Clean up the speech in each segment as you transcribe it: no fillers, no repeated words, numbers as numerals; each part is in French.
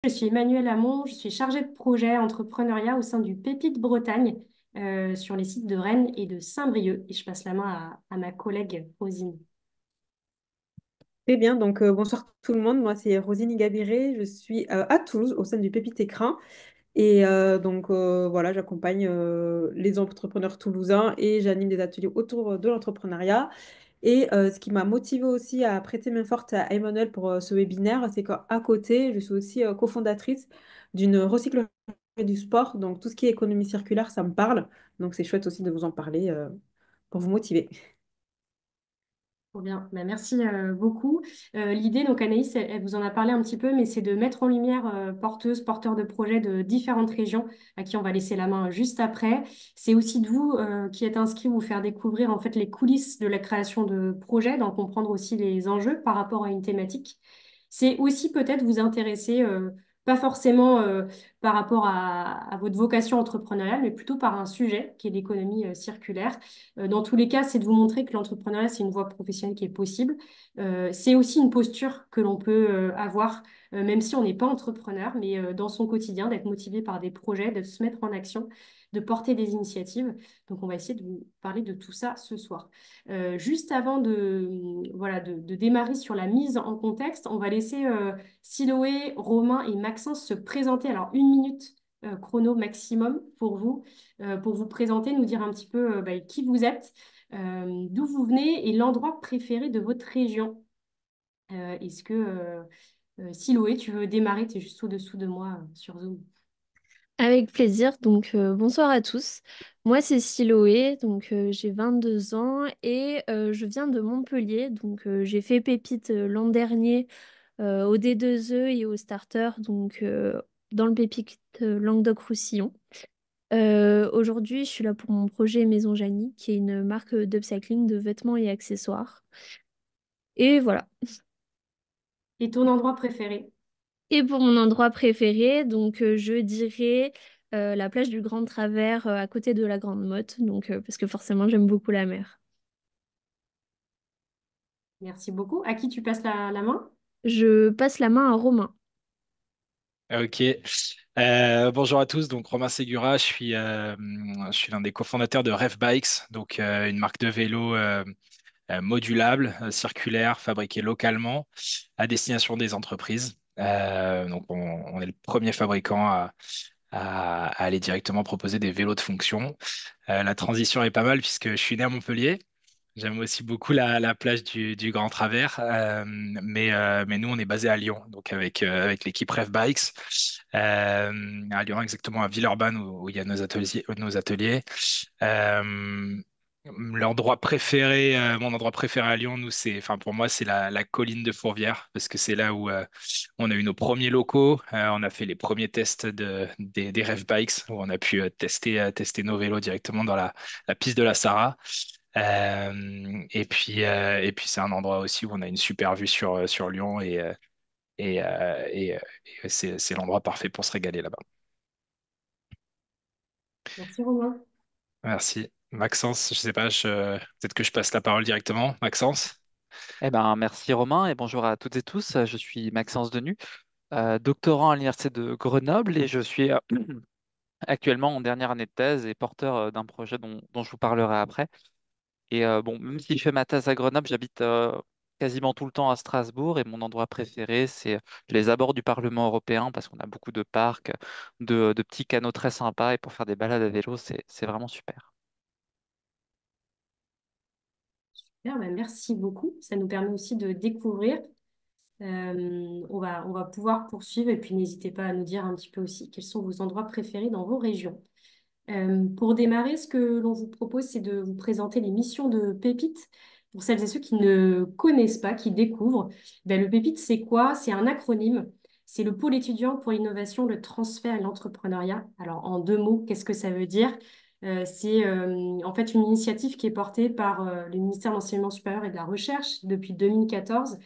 je suis Emmanuelle Hamon, je suis chargée de projet entrepreneuriat au sein du Pépite Bretagne sur les sites de Rennes et de Saint-Brieuc. Et je passe la main à ma collègue Rosine. Très bien, donc bonsoir tout le monde. Moi, c'est Rosine Gabiré. Je suis à Toulouse au sein du Pépite Écrin. Et voilà, j'accompagne les entrepreneurs toulousains et j'anime des ateliers autour de l'entrepreneuriat. Et ce qui m'a motivée aussi à prêter main forte à Emmanuel pour ce webinaire, c'est qu'à côté, je suis aussi cofondatrice d'une recyclerie du sport. Donc tout ce qui est économie circulaire, ça me parle. Donc c'est chouette aussi de vous en parler pour vous motiver. Trop bien. Ben, merci beaucoup. L'idée, donc Anaïs, elle vous en a parlé un petit peu, mais c'est de mettre en lumière porteuses, porteurs de projets de différentes régions à qui on va laisser la main juste après. C'est aussi de vous qui êtes inscrits, vous faire découvrir en fait les coulisses de la création de projets, d'en comprendre aussi les enjeux par rapport à une thématique. C'est aussi peut-être vous intéresser, pas forcément par rapport à votre vocation entrepreneuriale, mais plutôt par un sujet qui est l'économie circulaire. Dans tous les cas, c'est de vous montrer que l'entrepreneuriat, c'est une voie professionnelle qui est possible. C'est aussi une posture que l'on peut avoir, même si on n'est pas entrepreneur, mais dans son quotidien, d'être motivé par des projets, de se mettre en action, de porter des initiatives. Donc, on va essayer de vous parler de tout ça ce soir. Juste avant de démarrer sur la mise en contexte, on va laisser Siloé, Romain et Maxence se présenter. Alors, 1 minute chrono maximum pour vous présenter, nous dire un petit peu qui vous êtes, d'où vous venez et l'endroit préféré de votre région. Est-ce que, Siloé, tu veux démarrer? Tu es juste au-dessous de moi sur Zoom. Avec plaisir. Donc, bonsoir à tous. Moi, c'est Siloé. Donc, j'ai 22 ans et je viens de Montpellier. Donc, j'ai fait Pépite l'an dernier au D2E et au Starter. Donc, dans le Pépite Languedoc-Roussillon. Aujourd'hui, je suis là pour mon projet Maison Janie, qui est une marque d'upcycling de vêtements et accessoires. Et voilà. Et ton endroit préféré? Et pour mon endroit préféré, donc je dirais la plage du Grand Travers à côté de la Grande Motte, donc parce que forcément j'aime beaucoup la mer. Merci beaucoup. À qui tu passes la main? Je passe la main à Romain. Ok. Bonjour à tous. Donc Romain Ségura, je suis l'un des cofondateurs de Rev Bikes, donc une marque de vélo modulable, circulaire, fabriquée localement à destination des entreprises. Donc on est le premier fabricant à aller directement proposer des vélos de fonction. La transition est pas mal puisque je suis né à Montpellier. J'aime aussi beaucoup la plage du Grand Travers, mais nous, on est basé à Lyon, donc avec l'équipe Rev Bikes, à Lyon, exactement à Villeurbanne, où il y a nos ateliers. Euh, mon endroit préféré à Lyon, nous, enfin, pour moi, c'est la colline de Fourvière, parce que c'est là où on a eu nos premiers locaux, on a fait les premiers tests des Rev Bikes, où on a pu tester nos vélos directement dans la piste de la Sarah. Et puis c'est un endroit aussi où on a une super vue sur Lyon et c'est l'endroit parfait pour se régaler là-bas. Merci Romain. Merci. Maxence, je sais pas, peut-être que je passe la parole directement. Maxence? Eh ben, merci Romain et bonjour à toutes et tous. Je suis Maxence Denu, doctorant à l'Université de Grenoble et je suis actuellement en dernière année de thèse et porteur d'un projet dont je vous parlerai après. Et bon, même si je fais ma thèse à Grenoble, j'habite quasiment tout le temps à Strasbourg et mon endroit préféré, c'est les abords du Parlement européen parce qu'on a beaucoup de parcs, de petits canaux très sympas et pour faire des balades à vélo, c'est vraiment super. Bien, ben, merci beaucoup. Ça nous permet aussi de découvrir. On va pouvoir poursuivre et puis n'hésitez pas à nous dire un petit peu aussi quels sont vos endroits préférés dans vos régions. Pour démarrer, ce que l'on vous propose, c'est de vous présenter les missions de Pépite. Pour celles et ceux qui ne connaissent pas, qui découvrent, ben, le Pépite, c'est quoi? C'est un acronyme. C'est le pôle étudiant pour l'innovation, le transfert et l'entrepreneuriat. Alors, en 2 mots, qu'est-ce que ça veut dire? C'est en fait une initiative qui est portée par le ministère de l'Enseignement supérieur et de la Recherche depuis 2014.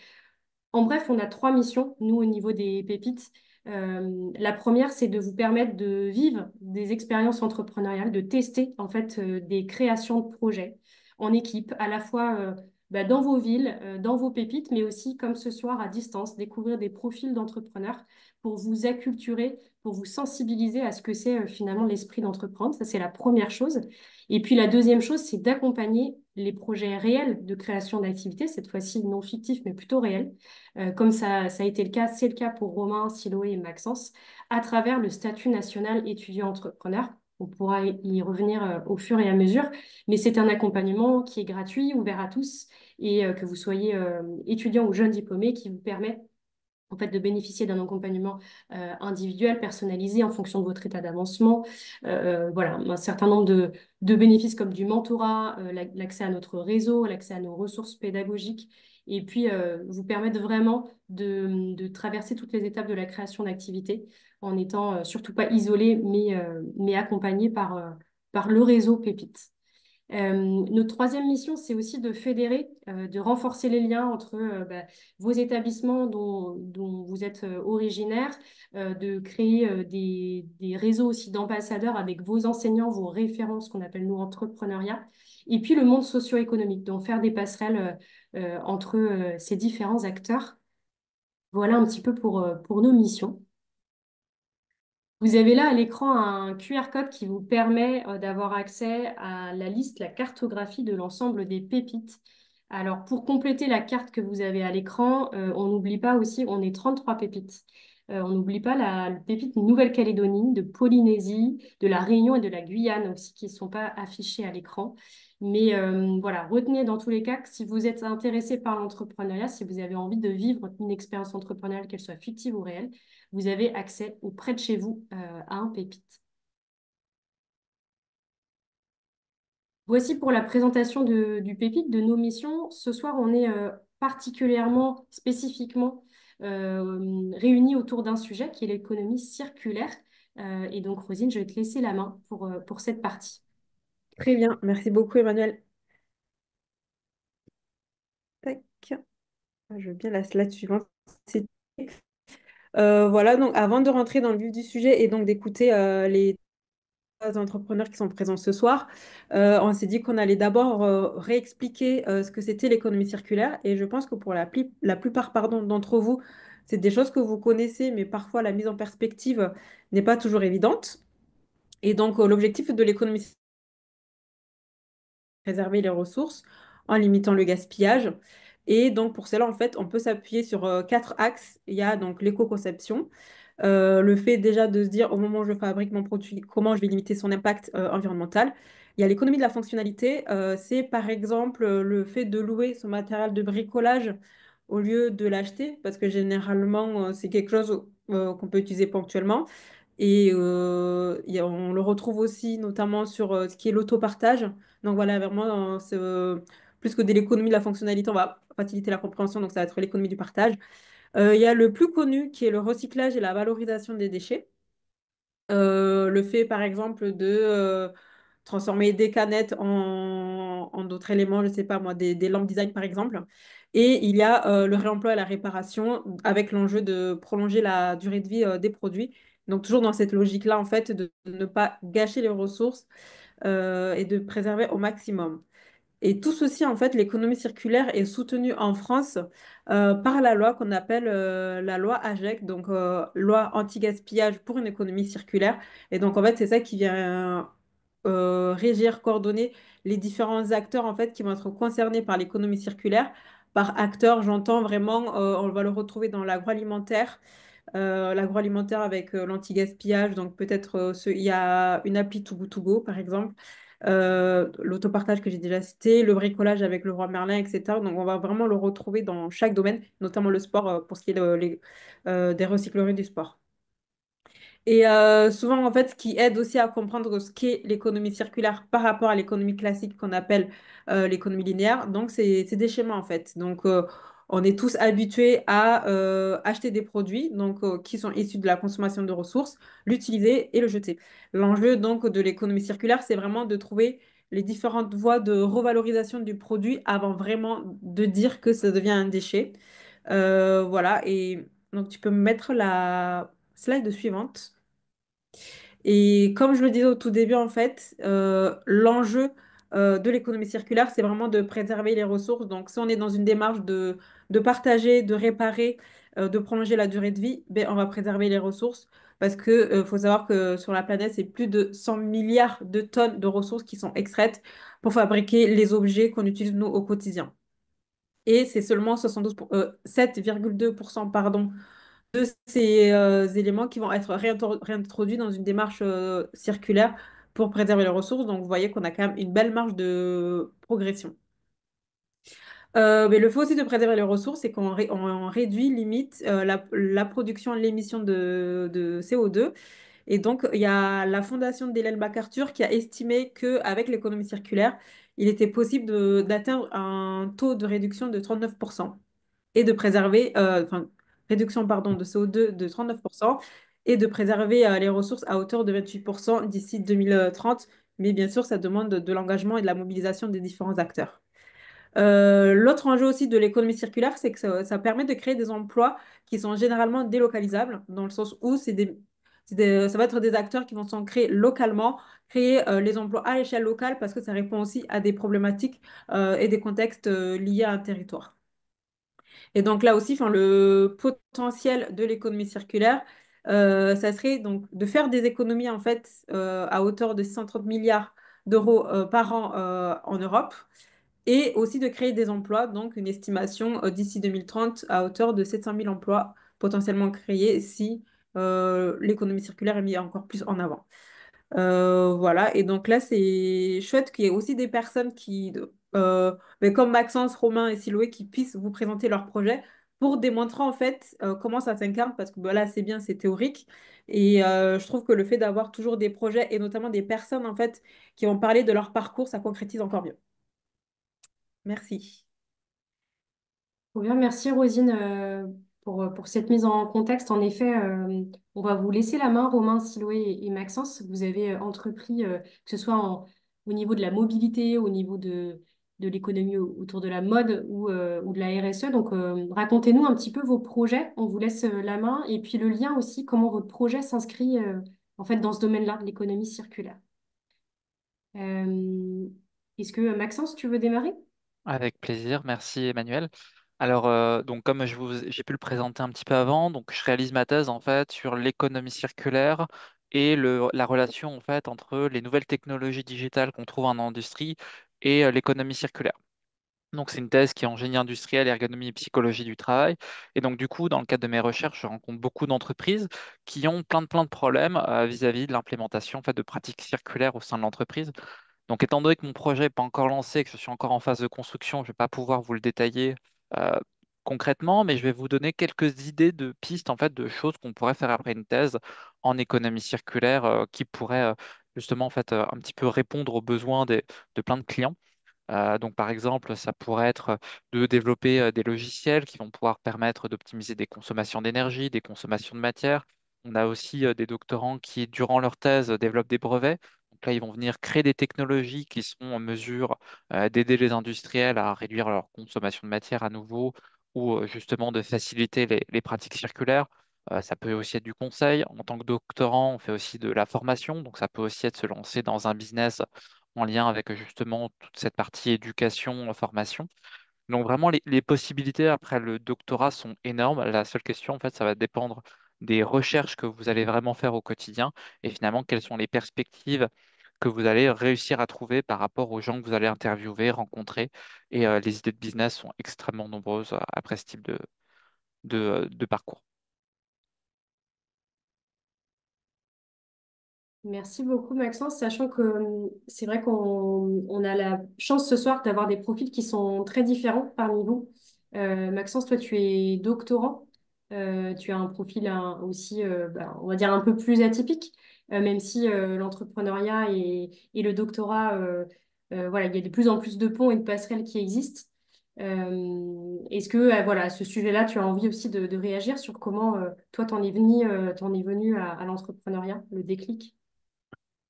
En bref, on a 3 missions, nous, au niveau des pépites. La première, c'est de vous permettre de vivre des expériences entrepreneuriales, de tester en fait des créations de projets en équipe, à la fois bah, dans vos villes, dans vos pépites, mais aussi comme ce soir à distance, découvrir des profils d'entrepreneurs pour vous acculturer, pour vous sensibiliser à ce que c'est finalement l'esprit d'entreprendre. Ça, c'est la première chose. Et puis la deuxième chose, c'est d'accompagner les projets réels de création d'activités, cette fois-ci non fictifs, mais plutôt réels, comme ça a été le cas, c'est le cas pour Romain, Siloé et Maxence, à travers le statut national étudiant-entrepreneur. On pourra y revenir au fur et à mesure, mais c'est un accompagnement qui est gratuit, ouvert à tous, et que vous soyez étudiant ou jeune diplômé, qui vous permet en fait, de bénéficier d'un accompagnement individuel, personnalisé en fonction de votre état d'avancement. Voilà, un certain nombre de bénéfices comme du mentorat, l'accès à notre réseau, l'accès à nos ressources pédagogiques, et puis vous permettre vraiment de traverser toutes les étapes de la création d'activités en étant surtout pas isolé, mais accompagné par le réseau Pépite. Notre troisième mission, c'est aussi de fédérer, de renforcer les liens entre bah, vos établissements dont vous êtes originaire, de créer des réseaux aussi d'ambassadeurs avec vos enseignants, vos référents, ce qu'on appelle nous entrepreneuriat, et puis le monde socio-économique, donc faire des passerelles entre ces différents acteurs. Voilà un petit peu pour nos missions. Vous avez là à l'écran un QR code qui vous permet d'avoir accès à la liste, la cartographie de l'ensemble des pépites. Alors, pour compléter la carte que vous avez à l'écran, on n'oublie pas aussi, on est 33 pépites. On n'oublie pas la pépite Nouvelle-Calédonie, de Polynésie, de la Réunion et de la Guyane aussi, qui ne sont pas affichées à l'écran. Mais voilà, retenez dans tous les cas que si vous êtes intéressé par l'entrepreneuriat, si vous avez envie de vivre une expérience entrepreneuriale, qu'elle soit fictive ou réelle, vous avez accès ou près de chez vous à un pépite. Voici pour la présentation du pépite, de nos missions. Ce soir, on est particulièrement, spécifiquement réunis autour d'un sujet qui est l'économie circulaire. Et donc, Rosine, je vais te laisser la main pour cette partie. Très bien, merci beaucoup Emmanuel. Tac. Ah, je veux bien la slide suivante. C'est- voilà, donc avant de rentrer dans le vif du sujet et donc d'écouter les entrepreneurs qui sont présents ce soir, on s'est dit qu'on allait d'abord réexpliquer ce que c'était l'économie circulaire. Et je pense que pour la plupart d'entre vous, c'est des choses que vous connaissez, mais parfois la mise en perspective n'est pas toujours évidente. Et donc l'objectif de l'économie circulaire, préserver les ressources en limitant le gaspillage. Et donc, pour cela, en fait, on peut s'appuyer sur quatre axes. Il y a donc l'éco-conception, le fait déjà de se dire au moment où je fabrique mon produit, comment je vais limiter son impact environnemental. Il y a l'économie de la fonctionnalité, c'est par exemple le fait de louer son matériel de bricolage au lieu de l'acheter, parce que généralement, c'est quelque chose qu'on peut utiliser ponctuellement. Et on le retrouve aussi notamment sur ce qui est l'autopartage. Donc voilà, vraiment, plus que de l'économie de la fonctionnalité, on va faciliter la compréhension, donc ça va être l'économie du partage. Il y a le plus connu qui est le recyclage et la valorisation des déchets. Le fait, par exemple, de transformer des canettes en d'autres éléments, je ne sais pas moi, des lampes design, par exemple. Et il y a le réemploi et la réparation avec l'enjeu de prolonger la durée de vie des produits. Donc, toujours dans cette logique-là, en fait, de ne pas gâcher les ressources et de préserver au maximum. Et tout ceci, en fait, l'économie circulaire est soutenue en France par la loi qu'on appelle la loi AGEC, donc loi anti-gaspillage pour une économie circulaire. Et donc, en fait, c'est ça qui vient régir, coordonner les différents acteurs, en fait, qui vont être concernés par l'économie circulaire. Par acteur, j'entends vraiment, on va le retrouver dans l'agroalimentaire avec l'anti-gaspillage, donc peut-être il y a une appli Too Good To Go, par exemple, l'autopartage que j'ai déjà cité, le bricolage avec le roi Merlin, etc. Donc on va vraiment le retrouver dans chaque domaine, notamment le sport pour ce qui est des recycleries du sport. Et souvent, en fait, ce qui aide aussi à comprendre ce qu'est l'économie circulaire par rapport à l'économie classique qu'on appelle l'économie linéaire, donc c'est des schémas, en fait. Donc, on est tous habitués à acheter des produits donc, qui sont issus de la consommation de ressources, l'utiliser et le jeter. L'enjeu, donc, de l'économie circulaire, c'est vraiment de trouver les différentes voies de revalorisation du produit avant vraiment de dire que ça devient un déchet. Voilà, et donc tu peux me mettre la slide suivante. Et comme je le disais au tout début, en fait, l'enjeu de l'économie circulaire, c'est vraiment de préserver les ressources. Donc, si on est dans une démarche de partager, de réparer, de prolonger la durée de vie, ben, on va préserver les ressources parce que faut savoir que sur la planète, c'est plus de 100 milliards de tonnes de ressources qui sont extraites pour fabriquer les objets qu'on utilise nous au quotidien. Et c'est seulement 7,2% pardon, de ces éléments qui vont être réintroduits dans une démarche circulaire pour préserver les ressources. Donc, vous voyez qu'on a quand même une belle marge de progression. Mais le fait aussi de préserver les ressources, c'est on réduit limite la production, l'émission de CO2. Et donc, il y a la fondation d'Hélène MacArthur qui a estimé qu'avec l'économie circulaire, il était possible d'atteindre un taux de réduction de 39% et de préserver, enfin, réduction pardon, de CO2 de 39% et de préserver les ressources à hauteur de 28% d'ici 2030. Mais bien sûr, ça demande de l'engagement et de la mobilisation des différents acteurs. L'autre enjeu aussi de l'économie circulaire, c'est que ça permet de créer des emplois qui sont généralement délocalisables, dans le sens où ça va être des acteurs qui vont s'ancrer localement, créer les emplois à l'échelle locale parce que ça répond aussi à des problématiques et des contextes liés à un territoire. Et donc là aussi, enfin, le potentiel de l'économie circulaire, ça serait donc de faire des économies en fait à hauteur de 630 milliards d'euros par an en Europe et aussi de créer des emplois, donc une estimation d'ici 2030 à hauteur de 700 000 emplois potentiellement créés si l'économie circulaire est mise encore plus en avant. Voilà, et donc là, c'est chouette qu'il y ait aussi des personnes mais comme Maxence, Romain et Siloé qui puissent vous présenter leurs projets pour démontrer en fait comment ça s'incarne, parce que bah, là, c'est bien, c'est théorique. Et je trouve que le fait d'avoir toujours des projets et notamment des personnes en fait qui vont parler de leur parcours, ça concrétise encore mieux. Merci. Trop bien, merci Rosine pour cette mise en contexte. En effet, on va vous laisser la main, Romain, Siloé et Maxence. Vous avez entrepris, que ce soit au niveau de la mobilité, au niveau de l'économie autour de la mode ou de la RSE. Donc, racontez-nous un petit peu vos projets. On vous laisse la main et puis le lien aussi, comment votre projet s'inscrit en fait dans ce domaine-là, de l'économie circulaire. Euh, Est-ce que Maxence, tu veux démarrer? Avec plaisir, merci Emmanuel. Alors, donc comme j'ai pu le présenter un petit peu avant, donc je réalise ma thèse en fait sur l'économie circulaire et la relation en fait entre les nouvelles technologies digitales qu'on trouve en industrie et l'économie circulaire. Donc c'est une thèse qui est en génie industriel, ergonomie et psychologie du travail. Et donc du coup, dans le cadre de mes recherches, je rencontre beaucoup d'entreprises qui ont plein de problèmes vis-à-vis de l'implémentation en fait, de pratiques circulaires au sein de l'entreprise. Donc, étant donné que mon projet n'est pas encore lancé, que je suis encore en phase de construction, je ne vais pas pouvoir vous le détailler euh, concrètement, mais je vais vous donner quelques idées de pistes, en fait, de choses qu'on pourrait faire après une thèse en économie circulaire qui pourraient justement, en fait, un petit peu répondre aux besoins de plein de clients. Donc, par exemple, ça pourrait être de développer des logiciels qui vont pouvoir permettre d'optimiser des consommations d'énergie, des consommations de matière. On a aussi des doctorants qui, durant leur thèse, développent des brevets. Donc là, ils vont venir créer des technologies qui seront en mesure d'aider les industriels à réduire leur consommation de matière à nouveau ou justement de faciliter les pratiques circulaires. Ça peut aussi être du conseil. En tant que doctorant, on fait aussi de la formation. Donc, ça peut aussi être se lancer dans un business en lien avec justement toute cette partie éducation, formation. Donc vraiment, les possibilités après le doctorat sont énormes. La seule question, en fait, ça va dépendre des recherches que vous allez vraiment faire au quotidien et finalement, quelles sont les perspectives que vous allez réussir à trouver par rapport aux gens que vous allez interviewer, rencontrer. Et les idées de business sont extrêmement nombreuses après ce type de parcours. Merci beaucoup, Maxence, sachant que c'est vrai qu'on a la chance ce soir d'avoir des profils qui sont très différents parmi vous. Maxence, toi, tu es doctorant. Tu as un profil aussi, on va dire, un peu plus atypique, même si l'entrepreneuriat et le doctorat, voilà, il y a de plus en plus de ponts et de passerelles qui existent. Est-ce que, voilà, à ce sujet-là, tu as envie aussi de réagir sur comment, toi, t'en es venu à l'entrepreneuriat, le déclic?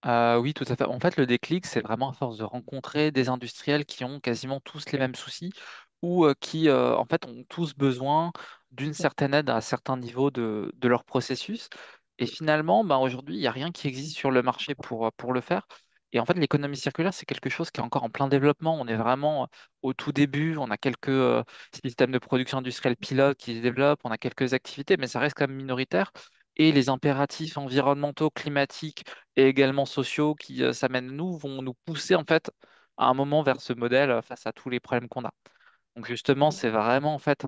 Oui, tout à fait. En fait, le déclic, c'est vraiment à force de rencontrer des industriels qui ont quasiment tous les mêmes soucis ou qui, en fait, ont tous besoin d'une certaine aide à certains niveaux de leur processus. Et finalement, ben, aujourd'hui, il n'y a rien qui existe sur le marché pour le faire. Et en fait, l'économie circulaire, c'est quelque chose qui est encore en plein développement. On est vraiment au tout début. On a quelques systèmes de production industrielle pilotes qui se développent. On a quelques activités, mais ça reste quand même minoritaire. Et les impératifs environnementaux, climatiques et également sociaux qui s'amènent nous vont nous pousser en fait à un moment vers ce modèle face à tous les problèmes qu'on a. Donc justement, c'est vraiment en fait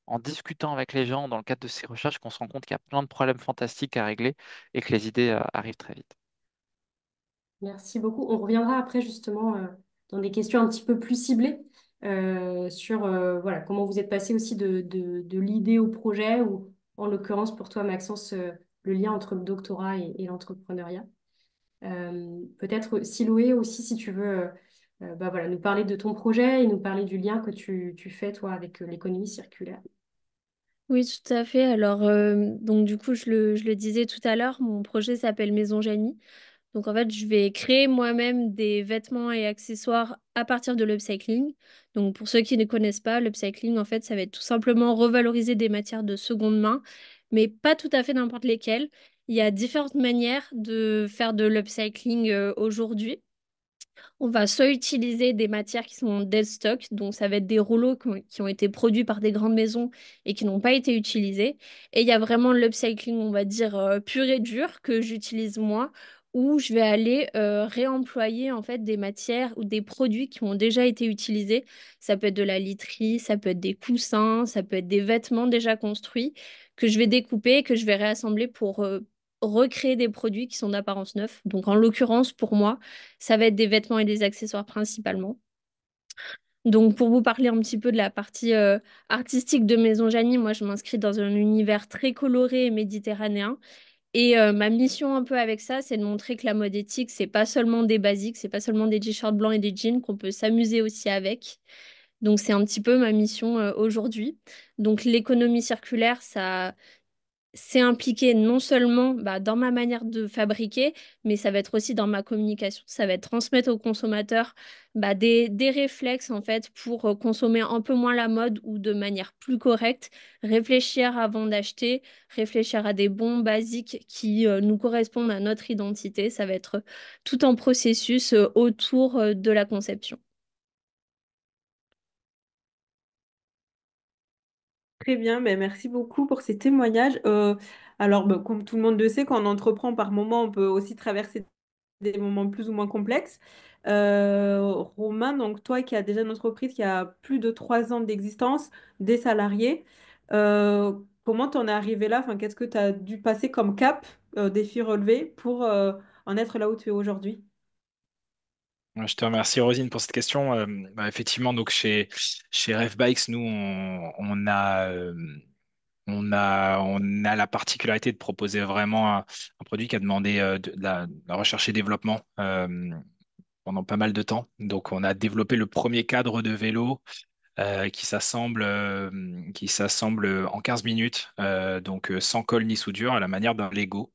en discutant avec les gens dans le cadre de ces recherches qu'on se rend compte qu'il y a plein de problèmes fantastiques à régler et que les idées arrivent très vite. Merci beaucoup. On reviendra après justement dans des questions un petit peu plus ciblées sur voilà, comment vous êtes passé aussi de l'idée au projet ou en l'occurrence pour toi Maxence le lien entre le doctorat et l'entrepreneuriat. Peut-être Siloé aussi si tu veux bah, voilà, nous parler de ton projet et nous parler du lien que tu fais toi avec l'économie circulaire. Oui, tout à fait. Alors, donc du coup, je le disais tout à l'heure, mon projet s'appelle Maison Janie. Donc en fait, je vais créer moi-même des vêtements et accessoires à partir de l'upcycling. Donc pour ceux qui ne connaissent pas, l'upcycling, en fait, ça va être tout simplement revaloriser des matières de seconde main, mais pas tout à fait n'importe lesquelles. Il y a différentes manières de faire de l'upcycling aujourd'hui. On va soit utiliser des matières qui sont en dead stock, donc ça va être des rouleaux qui ont été produits par des grandes maisons et qui n'ont pas été utilisés. Et il y a vraiment l'upcycling, on va dire, pur et dur que j'utilise moi, où je vais aller réemployer en fait des matières ou des produits qui ont déjà été utilisés. Ça peut être de la literie, ça peut être des coussins, ça peut être des vêtements déjà construits que je vais découper et que je vais réassembler pour recréer des produits qui sont d'apparence neuve. Donc en l'occurrence, pour moi, ça va être des vêtements et des accessoires principalement. Donc, pour vous parler un petit peu de la partie artistique de Maison Janie, moi, je m'inscris dans un univers très coloré et méditerranéen. Et ma mission un peu avec ça, c'est de montrer que la mode éthique, c'est pas seulement des basiques, c'est pas seulement des t-shirts blancs et des jeans, qu'on peut s'amuser aussi avec. Donc, c'est un petit peu ma mission aujourd'hui. Donc, l'économie circulaire, ça c'est impliqué non seulement bah, dans ma manière de fabriquer, mais ça va être aussi dans ma communication. Ça va être transmettre aux consommateurs bah, des réflexes en fait pour consommer un peu moins la mode ou de manière plus correcte, réfléchir avant d'acheter, réfléchir à des bons basiques qui nous correspondent à notre identité. Ça va être tout un processus autour de la conception. Très bien, ben merci beaucoup pour ces témoignages. Alors, ben, comme tout le monde le sait, quand on entreprend par moment, on peut aussi traverser des moments plus ou moins complexes. Romain, donc toi qui as déjà une entreprise qui a plus de 3 ans d'existence, des salariés, comment t'en es arrivé là? Enfin, qu'est-ce que tu as dû passer comme cap, défi relevé pour en être là où tu es aujourd'hui? Je te remercie Rosine pour cette question. Bah, effectivement, donc chez Ref Bikes, nous on a la particularité de proposer vraiment un produit qui a demandé de la recherche et développement pendant pas mal de temps. Donc on a développé le premier cadre de vélo qui s'assemble en 15 minutes, donc sans colle ni soudure, à la manière d'un Lego.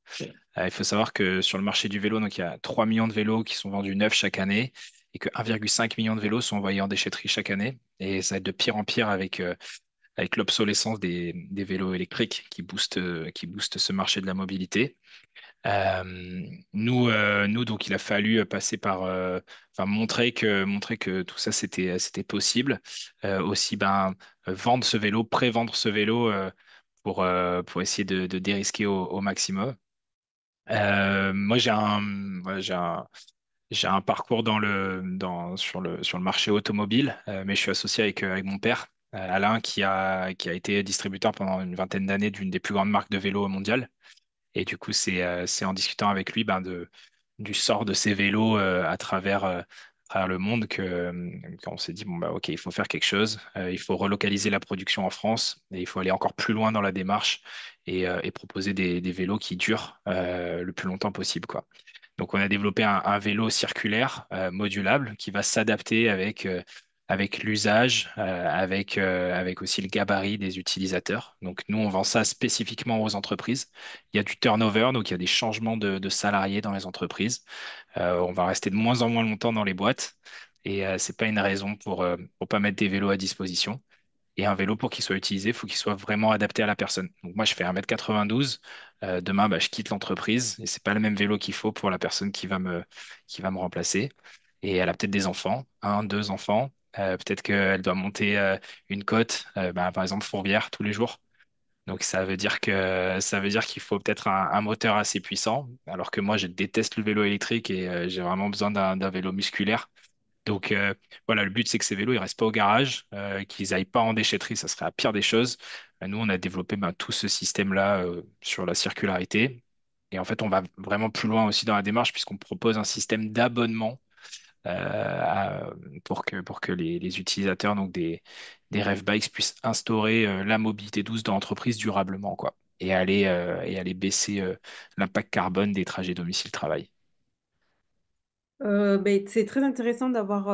Il faut savoir que sur le marché du vélo, donc il y a 3 millions de vélos qui sont vendus neufs chaque année et que 1,5 million de vélos sont envoyés en déchetterie chaque année. Et ça va être de pire en pire avec l'obsolescence des vélos électriques qui boostent ce marché de la mobilité. Nous, donc, il a fallu passer enfin, montrer que tout ça, c'était possible. Aussi, ben, vendre ce vélo, pré-vendre ce vélo pour essayer de dérisquer au maximum. Moi, voilà, j'ai un parcours sur le marché automobile, mais je suis associé avec mon père, Alain, qui a été distributeur pendant une vingtaine d'années d'une des plus grandes marques de vélos mondiales. Et du coup, c'est en discutant avec lui ben, du sort de ces vélos à travers le monde qu'on s'est dit, bon, bah, OK, il faut faire quelque chose. Il faut relocaliser la production en France et il faut aller encore plus loin dans la démarche et proposer des vélos qui durent le plus longtemps possible, quoi. Donc, on a développé un vélo circulaire modulable qui va s'adapter avec l'usage, avec aussi le gabarit des utilisateurs. Donc, nous, on vend ça spécifiquement aux entreprises. Il y a du turnover, donc il y a des changements de salariés dans les entreprises. On va rester de moins en moins longtemps dans les boîtes et c'est pas une raison pour pas mettre des vélos à disposition. Et un vélo, pour qu'il soit utilisé, il faut qu'il soit vraiment adapté à la personne. Donc moi, je fais 1,92 m. Demain, bah, je quitte l'entreprise et c'est pas le même vélo qu'il faut pour la personne qui va me remplacer. Et elle a peut-être des enfants, un, deux enfants. Peut-être qu'elle doit monter une côte, bah, par exemple Fourvière, tous les jours. Donc ça veut dire qu'il faut peut-être un moteur assez puissant, alors que moi je déteste le vélo électrique et j'ai vraiment besoin d'un vélo musculaire. Donc voilà, le but c'est que ces vélos ils restent pas au garage, qu'ils aillent pas en déchetterie, ça serait la pire des choses. Nous on a développé tout ce système-là sur la circularité. Et en fait on va vraiment plus loin aussi dans la démarche puisqu'on propose un système d'abonnement pour que les utilisateurs donc des Rev Bikes puissent instaurer la mobilité douce dans l'entreprise durablement, quoi, et aller baisser l'impact carbone des trajets domicile-travail. Ben, c'est très intéressant d'avoir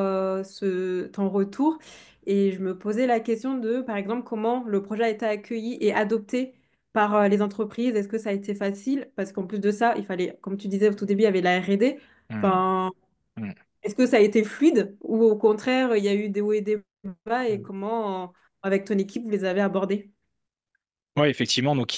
ton retour et je me posais la question de, par exemple, comment le projet a été accueilli et adopté par les entreprises. Est-ce que ça a été facile? Parce qu'en plus de ça, il fallait, comme tu disais au tout début, il y avait la R&D. Hmm. Enfin, Hmm. est-ce que ça a été fluide ou au contraire, il y a eu des hauts et des bas et Hmm. comment, avec ton équipe, vous les avez abordés? Ouais, effectivement. Donc,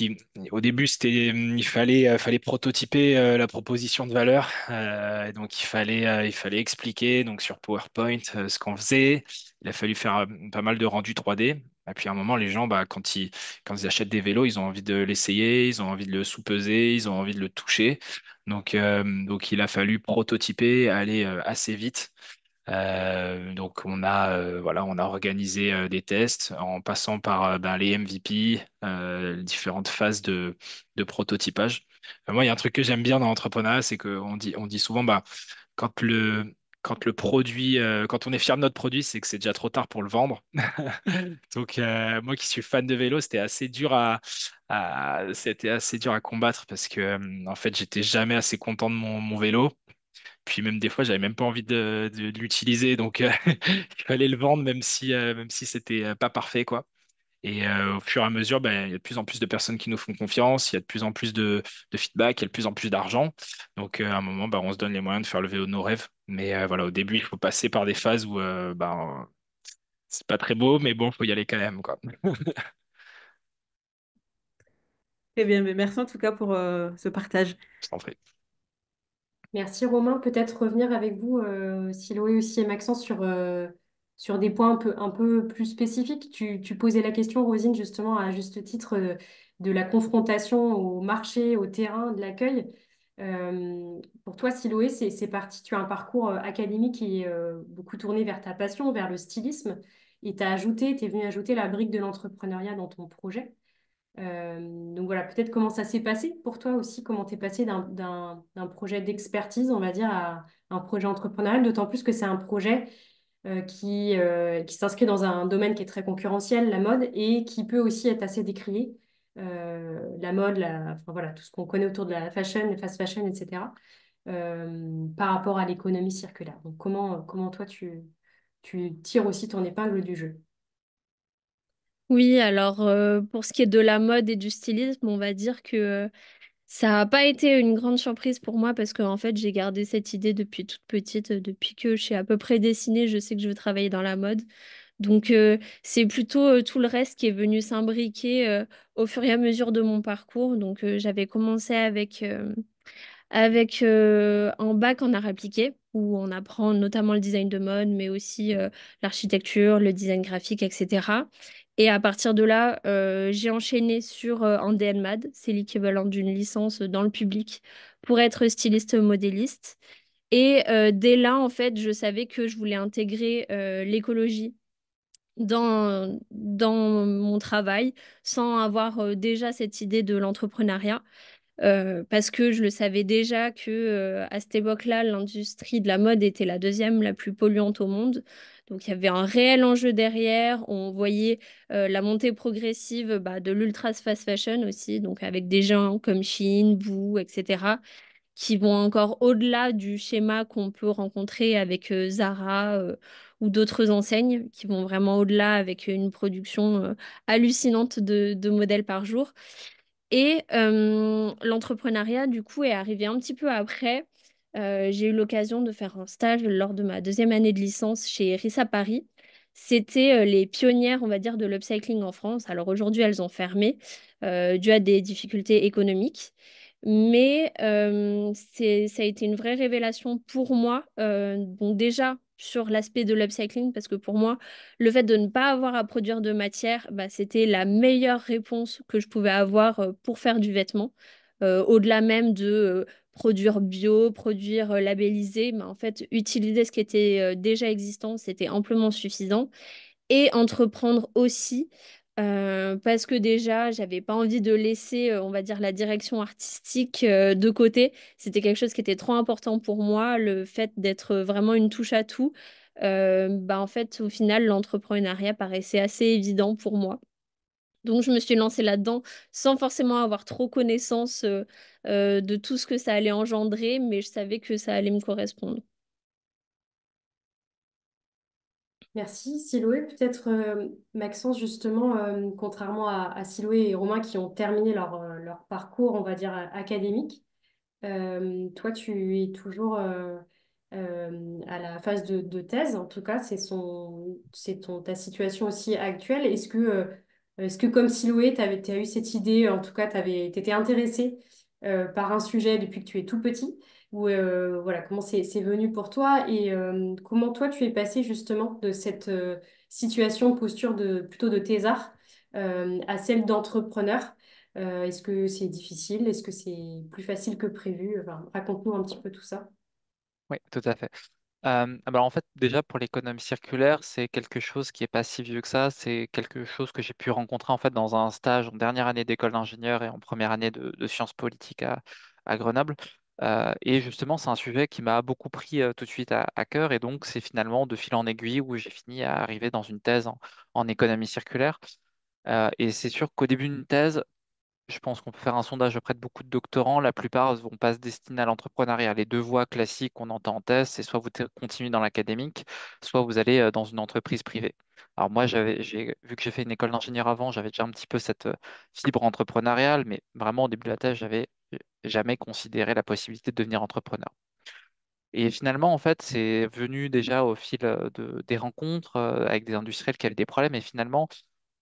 au début, il fallait prototyper la proposition de valeur. Et donc, il fallait expliquer donc sur PowerPoint ce qu'on faisait. Il a fallu faire pas mal de rendus 3D. Et puis, à un moment, les gens, bah, quand ils achètent des vélos, ils ont envie de l'essayer, ils ont envie de le sous-peser, ils ont envie de le toucher. Donc, il a fallu prototyper, aller assez vite. Donc on a organisé des tests en passant par les MVP, les différentes phases de prototypage. Moi, il y a un truc que j'aime bien dans l'entrepreneuriat, c'est qu'on dit souvent, bah, quand le produit, quand on est fier de notre produit, c'est que c'est déjà trop tard pour le vendre. Donc moi qui suis fan de vélo, c'était assez dur à combattre parce que en fait, j'étais jamais assez content de mon vélo. Puis même des fois, j'avais même pas envie de l'utiliser, donc il fallait le vendre même si c'était pas parfait, quoi. Et au fur et à mesure, ben, il y a de plus en plus de personnes qui nous font confiance, il y a de plus en plus de feedback, il y a de plus en plus d'argent. Donc à un moment, ben, on se donne les moyens de faire le vélo de nos rêves. Mais voilà, au début, il faut passer par des phases où ben, c'est pas très beau, mais bon, il faut y aller quand même, quoi. Très bien, mais merci en tout cas pour ce partage. Je t'en prie. Merci Romain. Peut-être revenir avec vous, Siloé aussi et Maxence, sur des points un peu plus spécifiques. Tu posais la question, Rosine, justement, à juste titre, de la confrontation au marché, au terrain, de l'accueil. Pour toi, Siloé, c'est parti. Tu as un parcours académique qui est beaucoup tourné vers ta passion, vers le stylisme. Et tu es venu ajouter la brique de l'entrepreneuriat dans ton projet. Donc voilà, peut-être comment ça s'est passé pour toi aussi, comment tu es passé d'un projet d'expertise, on va dire, à un projet entrepreneurial, d'autant plus que c'est un projet qui s'inscrit dans un domaine qui est très concurrentiel, la mode, et qui peut aussi être assez décrié. La mode, enfin, voilà, tout ce qu'on connaît autour de la fashion, le fast fashion, etc., par rapport à l'économie circulaire. Donc comment toi, tu tires aussi ton épingle du jeu? Oui, alors pour ce qui est de la mode et du stylisme, on va dire que ça n'a pas été une grande surprise pour moi parce qu'en fait, j'ai gardé cette idée depuis toute petite, depuis que je suis à peu près dessinée, je sais que je veux travailler dans la mode. Donc, c'est plutôt tout le reste qui est venu s'imbriquer au fur et à mesure de mon parcours. Donc, j'avais commencé avec un bac en art appliqué où on apprend notamment le design de mode, mais aussi l'architecture, le design graphique, etc. Et à partir de là, j'ai enchaîné sur un DNMAD, c'est l'équivalent d'une licence dans le public pour être styliste modéliste. Et dès là, en fait, je savais que je voulais intégrer l'écologie dans mon travail sans avoir déjà cette idée de l'entrepreneuriat. Parce que je le savais déjà que à cette époque-là, l'industrie de la mode était la deuxième la plus polluante au monde. Donc il y avait un réel enjeu derrière. On voyait la montée progressive de l'ultra fast fashion aussi, donc avec des gens comme Shein, Boo, etc., qui vont encore au-delà du schéma qu'on peut rencontrer avec Zara ou d'autres enseignes, qui vont vraiment au-delà avec une production hallucinante de modèles par jour. Et l'entrepreneuriat, du coup, est arrivé un petit peu après. J'ai eu l'occasion de faire un stage lors de ma deuxième année de licence chez Rissa Paris, c'était les pionnières, on va dire, de l'upcycling en France. Alors aujourd'hui, elles ont fermé dû à des difficultés économiques. Mais ça a été une vraie révélation pour moi. Donc déjà sur l'aspect de l'upcycling, parce que pour moi, le fait de ne pas avoir à produire de matière, bah, c'était la meilleure réponse que je pouvais avoir pour faire du vêtement. Au-delà même de produire bio, produire labellisé, mais en fait, utiliser ce qui était déjà existant, c'était amplement suffisant. Et entreprendre aussi, parce que déjà, j'avais pas envie de laisser, on va dire, la direction artistique de côté. C'était quelque chose qui était trop important pour moi, le fait d'être vraiment une touche à tout. Bah, en fait, au final, l'entrepreneuriat paraissait assez évident pour moi. Donc, je me suis lancée là-dedans sans forcément avoir trop connaissance de tout ce que ça allait engendrer, mais je savais que ça allait me correspondre. Merci Siloé. Peut-être Maxence, justement, contrairement à Siloé et Romain qui ont terminé leur parcours, on va dire, académique, toi, tu es toujours à la phase de thèse. En tout cas, ta situation aussi actuelle. Est-ce que comme Siloé, tu as eu cette idée, en tout cas, tu étais intéressé par un sujet depuis que tu es tout petit? Ou voilà, comment c'est venu pour toi et comment toi, tu es passé justement de cette situation, posture plutôt de thésard à celle d'entrepreneur? Est-ce que c'est difficile? Est-ce que c'est plus facile que prévu? Enfin, raconte-nous un petit peu tout ça. Oui, tout à fait. En fait, déjà pour l'économie circulaire, c'est quelque chose qui est pas si vieux que ça. C'est quelque chose que j'ai pu rencontrer en fait dans un stage en dernière année d'école d'ingénieur et en première année de sciences politiques à Grenoble. Et justement, c'est un sujet qui m'a beaucoup pris tout de suite à cœur. Et donc, c'est finalement de fil en aiguille où j'ai fini à arriver dans une thèse en économie circulaire. Et c'est sûr qu'au début d'une thèse, je pense qu'on peut faire un sondage auprès de beaucoup de doctorants. La plupart ne vont pas se destiner à l'entrepreneuriat. Les deux voies classiques qu'on entend en thèse, c'est soit vous continuez dans l'académique, soit vous allez dans une entreprise privée. Alors moi, vu que j'ai fait une école d'ingénieur avant, j'avais déjà un petit peu cette fibre entrepreneuriale, mais vraiment au début de la thèse, j'avais jamais considéré la possibilité de devenir entrepreneur. Et finalement, en fait, c'est venu déjà au fil des rencontres avec des industriels qui avaient des problèmes. Et finalement,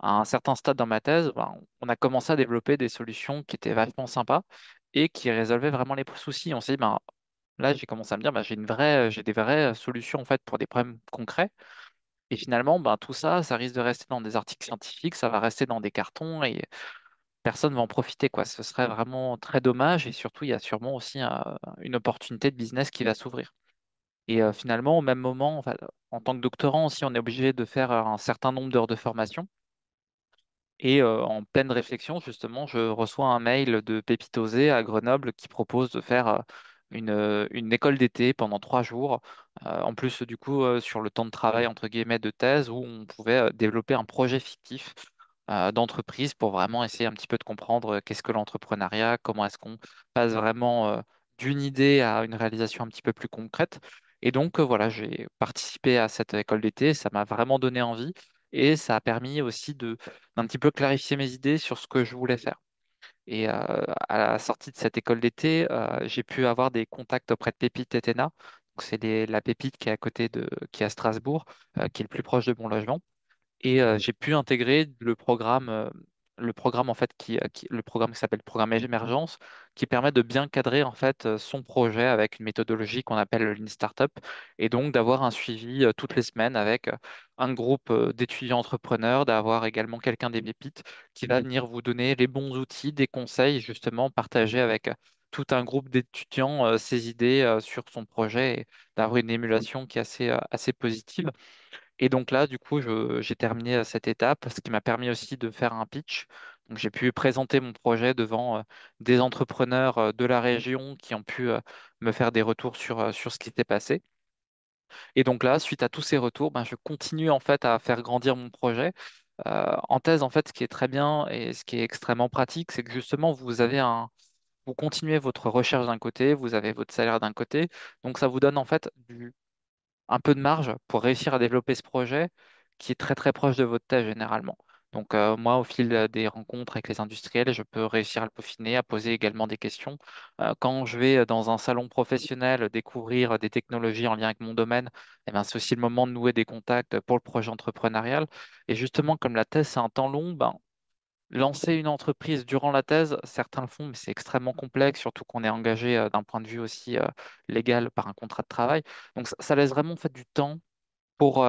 à un certain stade dans ma thèse, ben, on a commencé à développer des solutions qui étaient vachement sympas et qui résolvaient vraiment les soucis. On s'est dit, ben, là, j'ai commencé à me dire, ben, j'ai des vraies solutions en fait pour des problèmes concrets. Et finalement, ben, tout ça, ça risque de rester dans des articles scientifiques, ça va rester dans des cartons et personne va en profiter, quoi. Ce serait vraiment très dommage. Et surtout, il y a sûrement aussi une opportunité de business qui va s'ouvrir. Et finalement, au même moment, enfin, en tant que doctorant aussi, on est obligé de faire un certain nombre d'heures de formation. Et en pleine réflexion, justement, je reçois un mail de Pépitosé à Grenoble qui propose de faire une école d'été pendant 3 jours. En plus, du coup, sur le temps de travail, entre guillemets, de thèse, où on pouvait développer un projet fictif d'entreprise pour vraiment essayer un petit peu de comprendre qu'est-ce que l'entrepreneuriat, comment est-ce qu'on passe vraiment d'une idée à une réalisation un petit peu plus concrète. Et donc, voilà, j'ai participé à cette école d'été, ça m'a vraiment donné envie. Et ça a permis aussi d'un petit peu clarifier mes idées sur ce que je voulais faire. Et à la sortie de cette école d'été, j'ai pu avoir des contacts auprès de Pépite Etena. Donc c'est la Pépite qui est à côté qui est à Strasbourg, qui est le plus proche de mon logement. Et j'ai pu intégrer le programme en fait le programme qui s'appelle Programme Émergence, qui permet de bien cadrer en fait son projet avec une méthodologie qu'on appelle le Lean Startup, et donc d'avoir un suivi toutes les semaines avec un groupe d'étudiants entrepreneurs, d'avoir également quelqu'un des pépites qui va venir vous donner les bons outils, des conseils, justement partager avec tout un groupe d'étudiants ses idées sur son projet et d'avoir une émulation qui est assez positive. Et donc là, du coup, j'ai terminé cette étape, ce qui m'a permis aussi de faire un pitch. Donc j'ai pu présenter mon projet devant des entrepreneurs de la région qui ont pu me faire des retours sur ce qui s'était passé. Et donc là, suite à tous ces retours, ben, je continue en fait à faire grandir mon projet. En thèse, en fait, ce qui est très bien et ce qui est extrêmement pratique, c'est que justement, vous continuez votre recherche d'un côté, vous avez votre salaire d'un côté. Donc ça vous donne en fait un peu de marge pour réussir à développer ce projet qui est très très proche de votre thèse généralement. Donc moi, au fil des rencontres avec les industriels, je peux réussir à le peaufiner, à poser également des questions. Quand je vais dans un salon professionnel découvrir des technologies en lien avec mon domaine, eh ben, c'est aussi le moment de nouer des contacts pour le projet entrepreneurial. Et justement, comme la thèse, c'est un temps long, ben, lancer une entreprise durant la thèse, certains le font, mais c'est extrêmement complexe, surtout qu'on est engagé d'un point de vue aussi légal par un contrat de travail. Donc ça laisse vraiment en fait du temps pour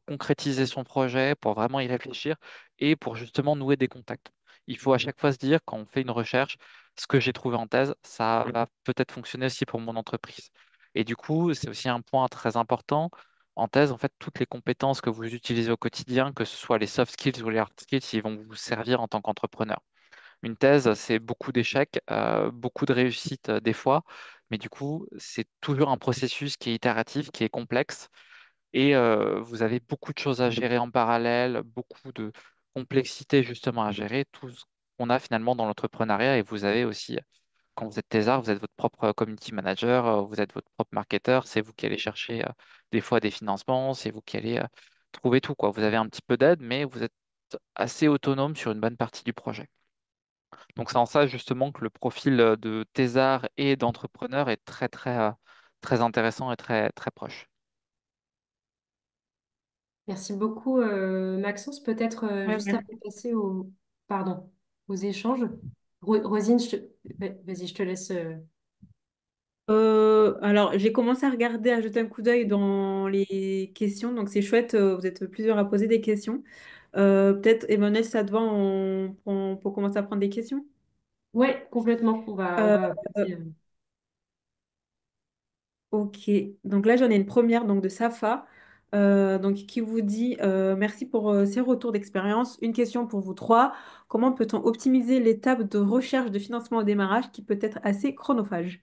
concrétiser son projet, pour vraiment y réfléchir et pour justement nouer des contacts. Il faut à chaque fois se dire, quand on fait une recherche, ce que j'ai trouvé en thèse, ça va peut-être fonctionner aussi pour mon entreprise. Et du coup, c'est aussi un point très important. En thèse, en fait, toutes les compétences que vous utilisez au quotidien, que ce soit les soft skills ou les hard skills, ils vont vous servir en tant qu'entrepreneur. Une thèse, c'est beaucoup d'échecs, beaucoup de réussites des fois, mais du coup, c'est toujours un processus qui est itératif, qui est complexe et vous avez beaucoup de choses à gérer en parallèle, beaucoup de complexité justement à gérer, tout ce qu'on a finalement dans l'entrepreneuriat. Et vous avez aussi, quand vous êtes thésard, vous êtes votre propre community manager, vous êtes votre propre marketeur, c'est vous qui allez chercher des fois des financements, c'est vous qui allez trouver tout, quoi. Vous avez un petit peu d'aide, mais vous êtes assez autonome sur une bonne partie du projet. Donc c'est en ça justement que le profil de thésard et d'entrepreneur est très très très intéressant et très très proche. Merci beaucoup, Maxence. Peut-être Ouais, juste merci. avant de passer pardon, aux échanges. Rosine, vas-y, je te laisse. Alors, j'ai commencé à regarder, à jeter un coup d'œil dans les questions, donc c'est chouette, vous êtes plusieurs à poser des questions. Peut-être, Emmanuel, ça te va, on peut commencer à prendre des questions? Ouais, complètement. On Euh, va passer, ok, donc là j'en ai une première donc de Safa donc, qui vous dit merci pour ces retours d'expérience. Une question pour vous trois. Comment peut-on optimiser l'étape de recherche de financement au démarrage qui peut être assez chronophage?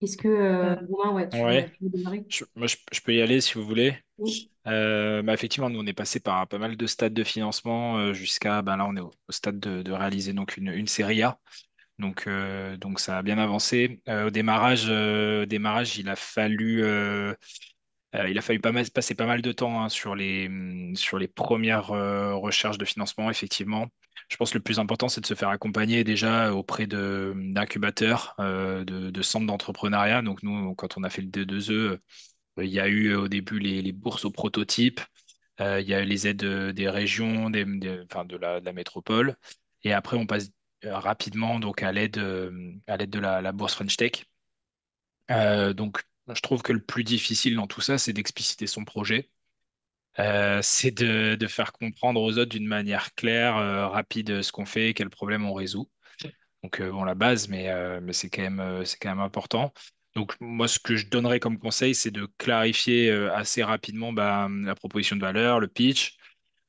Est-ce que, Euh, Romain, ouais, Ouais, tu veux démarrer? moi, je peux y aller si vous voulez. Oui. Effectivement, nous, on est passé par pas mal de stades de financement jusqu'à, ben là, on est au stade de réaliser donc une série A. Donc ça a bien avancé. Au démarrage, il a fallu passer pas mal de temps hein, sur les premières recherches de financement, effectivement. Je pense que le plus important, c'est de se faire accompagner déjà auprès d'incubateurs, de centres d'entrepreneuriat. Donc nous, quand on a fait le D2E, il y a eu au début les bourses au prototype, il y a eu les aides des régions, enfin, de la métropole. Et après, on passe rapidement donc à l'aide de la bourse French Tech. Donc, je trouve que le plus difficile dans tout ça, c'est d'expliciter son projet. C'est de faire comprendre aux autres d'une manière claire, rapide, ce qu'on fait, quels problèmes on résout. Donc, bon, la base, mais c'est quand même important. Donc, moi, ce que je donnerais comme conseil, c'est de clarifier assez rapidement bah, la proposition de valeur, le pitch,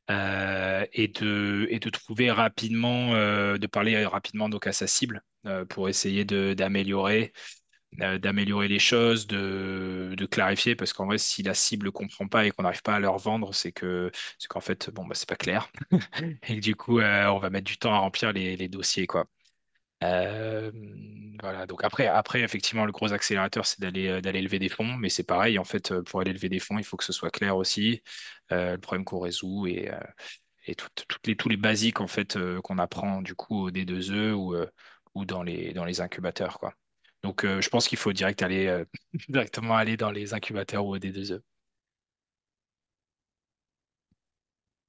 et de trouver rapidement, de parler rapidement donc à sa cible pour essayer d'améliorer les choses, de clarifier, parce qu'en vrai, si la cible ne comprend pas et qu'on n'arrive pas à leur vendre, c'est qu'en fait, bon, bah, c'est pas clair. Et que du coup, on va mettre du temps à remplir les dossiers, quoi. Euh, voilà. Donc après, effectivement, le gros accélérateur, c'est d'aller lever des fonds, mais c'est pareil, en fait, pour aller lever des fonds, il faut que ce soit clair aussi, le problème qu'on résout et tous les basiques, en fait, qu'on apprend du coup au D2E ou dans les incubateurs, quoi. Donc, je pense qu'il faut directement aller dans les incubateurs ou au D2E.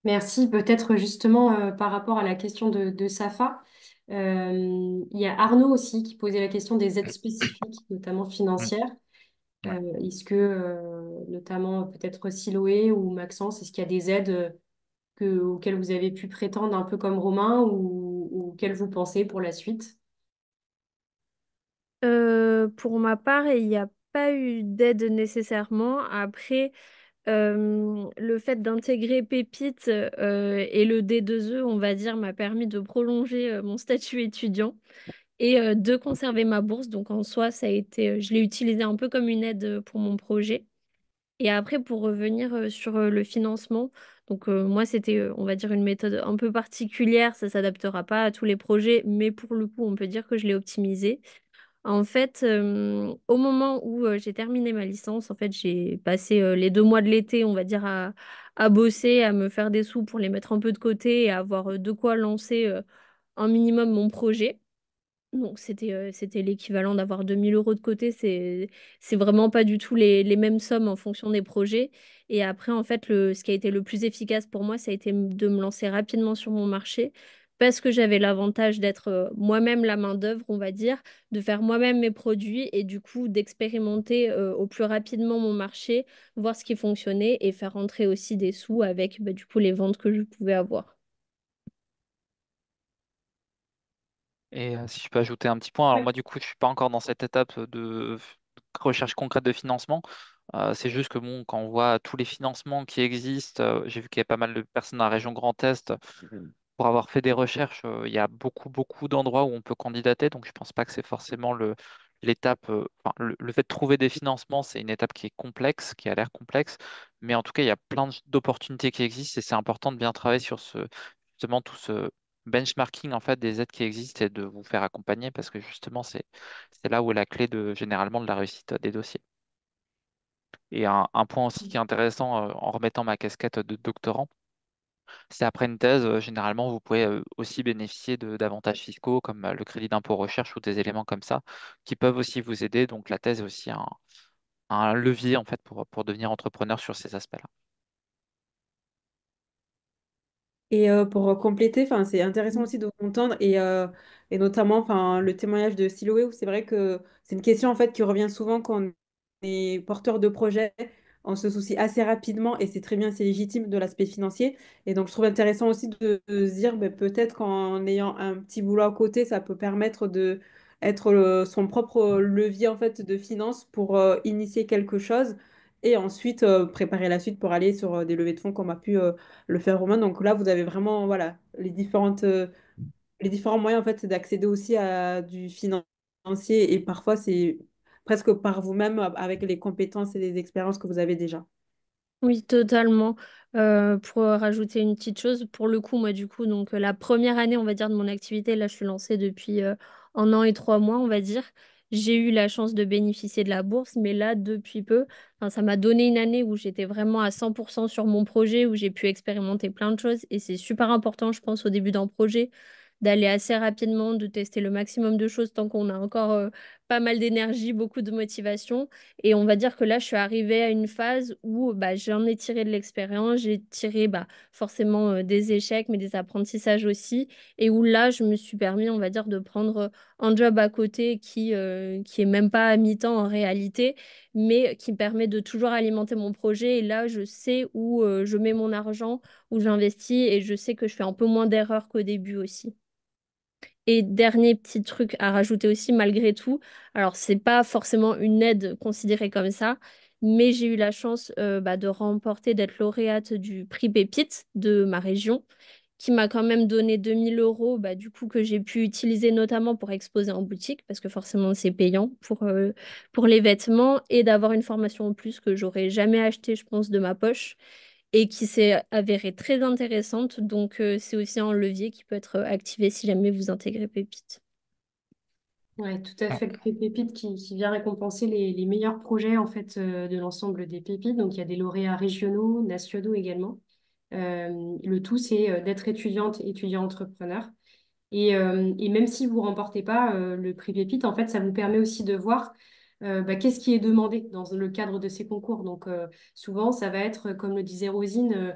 Merci. Peut-être justement par rapport à la question de Safa, il y a Arnaud aussi qui posait la question des aides spécifiques, notamment Mm. financières. Ouais. Est-ce que, notamment peut-être Siloé ou Maxence, est-ce qu'il y a des aides auxquelles vous avez pu prétendre un peu comme Romain ou auxquelles vous pensez pour la suite? Pour ma part, il n'y a pas eu d'aide nécessairement. Après, le fait d'intégrer Pépite et le D2E, on va dire, m'a permis de prolonger mon statut étudiant et de conserver ma bourse. Donc en soi, ça a été, je l'ai utilisé un peu comme une aide pour mon projet. Et après, pour revenir sur le financement, donc moi, c'était, on va dire, une méthode un peu particulière. Ça s'adaptera pas à tous les projets, mais pour le coup, on peut dire que je l'ai optimisé. En fait, au moment où j'ai terminé ma licence, en fait, j'ai passé les 2 mois de l'été, on va dire, à bosser, à me faire des sous pour les mettre un peu de côté et avoir de quoi lancer un minimum mon projet. Donc c'était l'équivalent d'avoir 2 000 € de côté. C'est vraiment pas du tout les mêmes sommes en fonction des projets. Et après, en fait, ce qui a été le plus efficace pour moi, ça a été de me lancer rapidement sur mon marché parce que j'avais l'avantage d'être moi-même la main-d'œuvre, on va dire, de faire moi-même mes produits et du coup d'expérimenter au plus rapidement mon marché, voir ce qui fonctionnait et faire rentrer aussi des sous avec du coup les ventes que je pouvais avoir. Et si je peux ajouter un petit point, alors Ouais. moi du coup je suis pas encore dans cette étape de recherche concrète de financement. C'est juste que bon, quand on voit tous les financements qui existent, j'ai vu qu'il y a pas mal de personnes dans la région Grand Est. Pour avoir fait des recherches, il y a beaucoup d'endroits où on peut candidater, donc je pense pas que c'est forcément l'étape. Enfin, le fait de trouver des financements, c'est une étape qui est complexe, qui a l'air complexe, mais en tout cas il y a plein d'opportunités qui existent et c'est important de bien travailler sur justement tout ce benchmarking en fait des aides qui existent et de vous faire accompagner parce que justement c'est là où est la clé de généralement de la réussite des dossiers. Et un point aussi qui est intéressant en remettant ma casquette de doctorant, c'est après une thèse, généralement vous pouvez aussi bénéficier d'avantages fiscaux comme le crédit d'impôt recherche ou des éléments comme ça qui peuvent aussi vous aider. Donc la thèse est aussi un levier en fait pour devenir entrepreneur sur ces aspects-là. Et pour compléter, enfin, c'est intéressant aussi de vous entendre et notamment enfin, le témoignage de Siloé où c'est vrai que c'est une question en fait qui revient souvent quand on est porteur de projet. On se soucie assez rapidement et c'est très bien, c'est légitime de l'aspect financier. Et donc je trouve intéressant aussi de se dire ben, peut-être qu'en ayant un petit boulot à côté, ça peut permettre de être son propre levier en fait de finance pour initier quelque chose et ensuite préparer la suite pour aller sur des levées de fonds comme a pu le faire Romain. Donc là, vous avez vraiment voilà, les différents moyens en fait, d'accéder aussi à du financier et parfois c'est presque par vous-même avec les compétences et les expériences que vous avez déjà. Oui, totalement. Pour rajouter une petite chose, pour le coup, moi, du coup, donc la première année, on va dire, de mon activité, là, je suis lancée depuis 1 an et 3 mois, on va dire. J'ai eu la chance de bénéficier de la bourse, mais là, depuis peu, enfin, ça m'a donné une année où j'étais vraiment à 100% sur mon projet, où j'ai pu expérimenter plein de choses. Et c'est super important, je pense, au début d'un projet, d'aller assez rapidement, de tester le maximum de choses tant qu'on a encore pas mal d'énergie, beaucoup de motivation. Et on va dire que là, je suis arrivée à une phase où j'en ai tiré de l'expérience, j'ai tiré forcément des échecs, mais des apprentissages aussi, et où là, je me suis permis, on va dire, de prendre un job à côté qui est même pas à mi-temps en réalité, mais qui me permet de toujours alimenter mon projet. Et là, je sais où je mets mon argent, où j'investis, et je sais que je fais un peu moins d'erreurs qu'au début aussi. Et dernier petit truc à rajouter aussi, malgré tout, alors c'est pas forcément une aide considérée comme ça, mais j'ai eu la chance de remporter, d'être lauréate du prix Pépite de ma région, qui m'a quand même donné 2 000 € du coup que j'ai pu utiliser notamment pour exposer en boutique, parce que forcément c'est payant pour les vêtements, et d'avoir une formation en plus que j'aurais jamais acheté, je pense, de ma poche et qui s'est avérée très intéressante. Donc, c'est aussi un levier qui peut être activé si jamais vous intégrez Pépite. Ouais, tout à fait. Le prix Pépite qui vient récompenser les meilleurs projets en fait de l'ensemble des pépites. Donc il y a des lauréats régionaux, nationaux également. Le tout c'est d'être étudiante, étudiant entrepreneur. Et même si vous remportez pas le prix Pépite, en fait, ça vous permet aussi de voir qu'est-ce qui est demandé dans le cadre de ces concours. Donc, souvent, ça va être, comme le disait Rosine,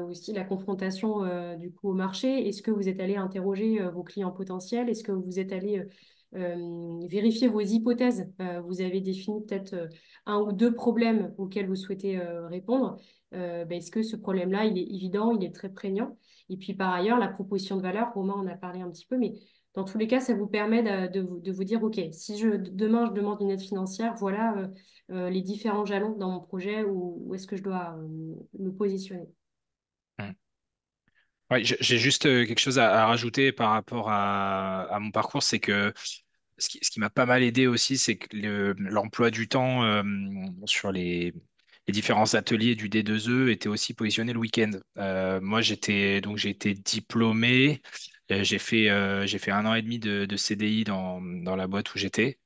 aussi la confrontation du coup au marché. Est-ce que vous êtes allé interroger vos clients potentiels? Est-ce que vous êtes allé vérifier vos hypothèses? Vous avez défini peut-être un ou deux problèmes auxquels vous souhaitez répondre. Est-ce que ce problème-là, il est évident, il est très prégnant? Et puis par ailleurs, la proposition de valeur, Romain en a parlé un petit peu, mais dans tous les cas, ça vous permet de vous dire, OK, si demain je demande une aide financière, voilà les différents jalons dans mon projet, où est-ce que je dois me positionner. Mm. Ouais, j'ai juste quelque chose à rajouter par rapport à mon parcours, c'est que ce qui m'a pas mal aidé aussi, c'est que l'emploi du temps sur les différents ateliers du D2E était aussi positionné le week-end. Moi, j'ai été diplômé, j'ai fait 1 an et demi de CDI dans la boîte où j'étais.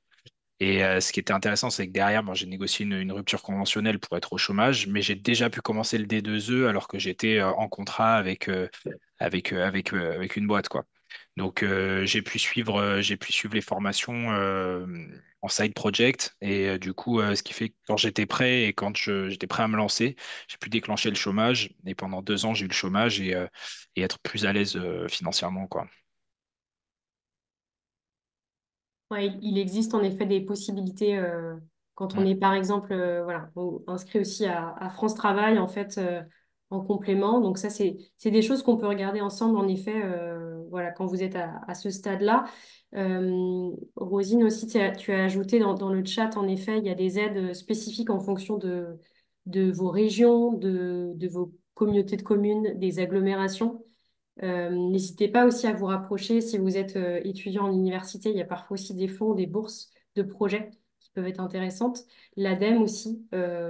Et ce qui était intéressant, c'est que derrière, moi, j'ai négocié une rupture conventionnelle pour être au chômage, mais j'ai déjà pu commencer le D2E alors que j'étais en contrat avec une boîte, quoi. Donc, j'ai pu suivre les formations en side project. Et du coup, ce qui fait que quand j'étais prêt et j'étais prêt à me lancer, j'ai pu déclencher le chômage. Et pendant 2 ans, j'ai eu le chômage et être plus à l'aise financièrement, quoi. Ouais, il existe en effet des possibilités quand on Mm. est par exemple voilà, inscrit aussi à France Travail en fait en complément. Donc ça c'est des choses qu'on peut regarder ensemble en effet voilà quand vous êtes à ce stade-là. Rosine aussi tu as ajouté dans le chat en effet il y a des aides spécifiques en fonction de vos régions, de vos communautés de communes, des agglomérations. N'hésitez pas aussi à vous rapprocher si vous êtes étudiant en université. Il y a parfois aussi des fonds, des bourses de projets qui peuvent être intéressantes. L'ADEME aussi,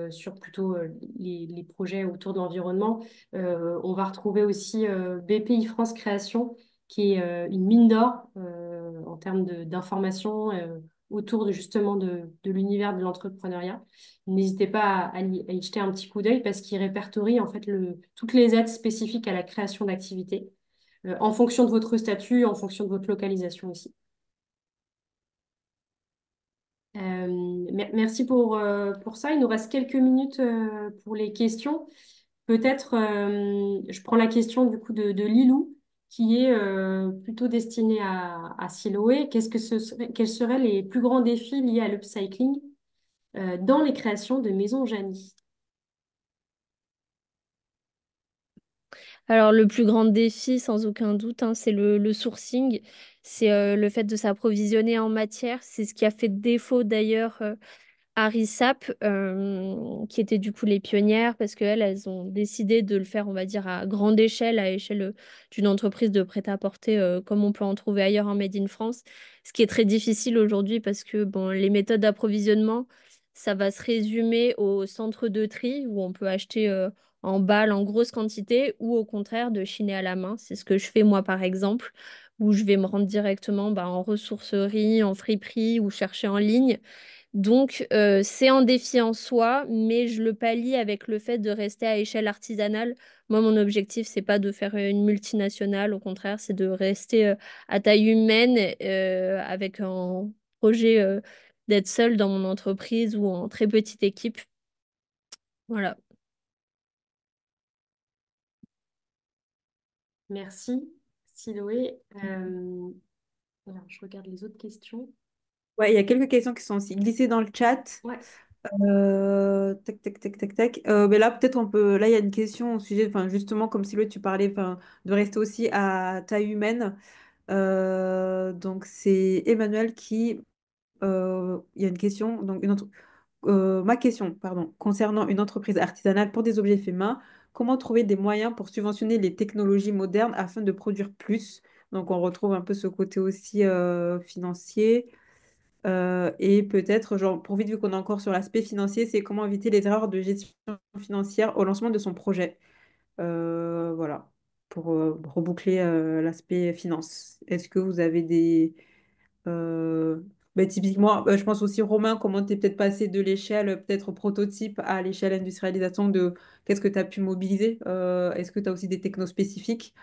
sur plutôt les projets autour de l'environnement. On va retrouver aussi BPI France Création, qui est une mine d'or en termes d'informations autour justement de l'univers de l'entrepreneuriat. N'hésitez pas à y jeter un petit coup d'œil parce qu'il répertorie en fait toutes les aides spécifiques à la création d'activités en fonction de votre statut, en fonction de votre localisation aussi. Merci pour ça. Il nous reste quelques minutes pour les questions. Peut-être, je prends la question du coup de Lilou, qui est plutôt destinée à Siloé. Quels seraient les plus grands défis liés à l'upcycling dans les créations de maisons Janie? Alors, le plus grand défi, sans aucun doute, hein, c'est le sourcing. C'est le fait de s'approvisionner en matière. C'est ce qui a fait défaut d'ailleurs à RISAP, qui étaient du coup les pionnières, parce qu'elles ont décidé de le faire, on va dire, à grande échelle, à échelle d'une entreprise de prêt-à-porter, comme on peut en trouver ailleurs en Made in France. Ce qui est très difficile aujourd'hui parce que bon, les méthodes d'approvisionnement, ça va se résumer au centre de tri où on peut acheter en balles, en grosse quantité, ou au contraire de chiner à la main. C'est ce que je fais moi, par exemple, où je vais me rendre directement bah, en ressourcerie, en friperie ou chercher en ligne. Donc, c'est un défi en soi, mais je le pallie avec le fait de rester à échelle artisanale. Moi, mon objectif, c'est pas de faire une multinationale, au contraire, c'est de rester à taille humaine avec un projet d'être seule dans mon entreprise ou en très petite équipe. Voilà. Merci, Siloé. Alors, je regarde les autres questions. Ouais, il y a quelques questions qui sont aussi glissées dans le chat. Ouais. Tac, tac, tac, tac, tac. Mais là, peut-être on peut. Là, il y a une question au sujet, enfin, justement, comme Sylvie, tu parlais, enfin, de rester aussi à taille humaine. Donc, c'est Emmanuel qui. Il y a une question. Donc, ma question, pardon, concernant une entreprise artisanale pour des objets faits main, comment trouver des moyens pour subventionner les technologies modernes afin de produire plus? Donc, on retrouve un peu ce côté aussi financier. Et peut-être, genre, pour vite, vu qu'on est encore sur l'aspect financier, c'est comment éviter les erreurs de gestion financière au lancement de son projet. Voilà, pour reboucler l'aspect finance. Est-ce que vous avez des... euh, typiquement, je pense aussi, Romain, comment tu es peut-être passé de l'échelle peut-être prototype à l'échelle industrialisation de qu'est-ce que tu as pu mobiliser? Est-ce que tu as aussi des technos spécifiques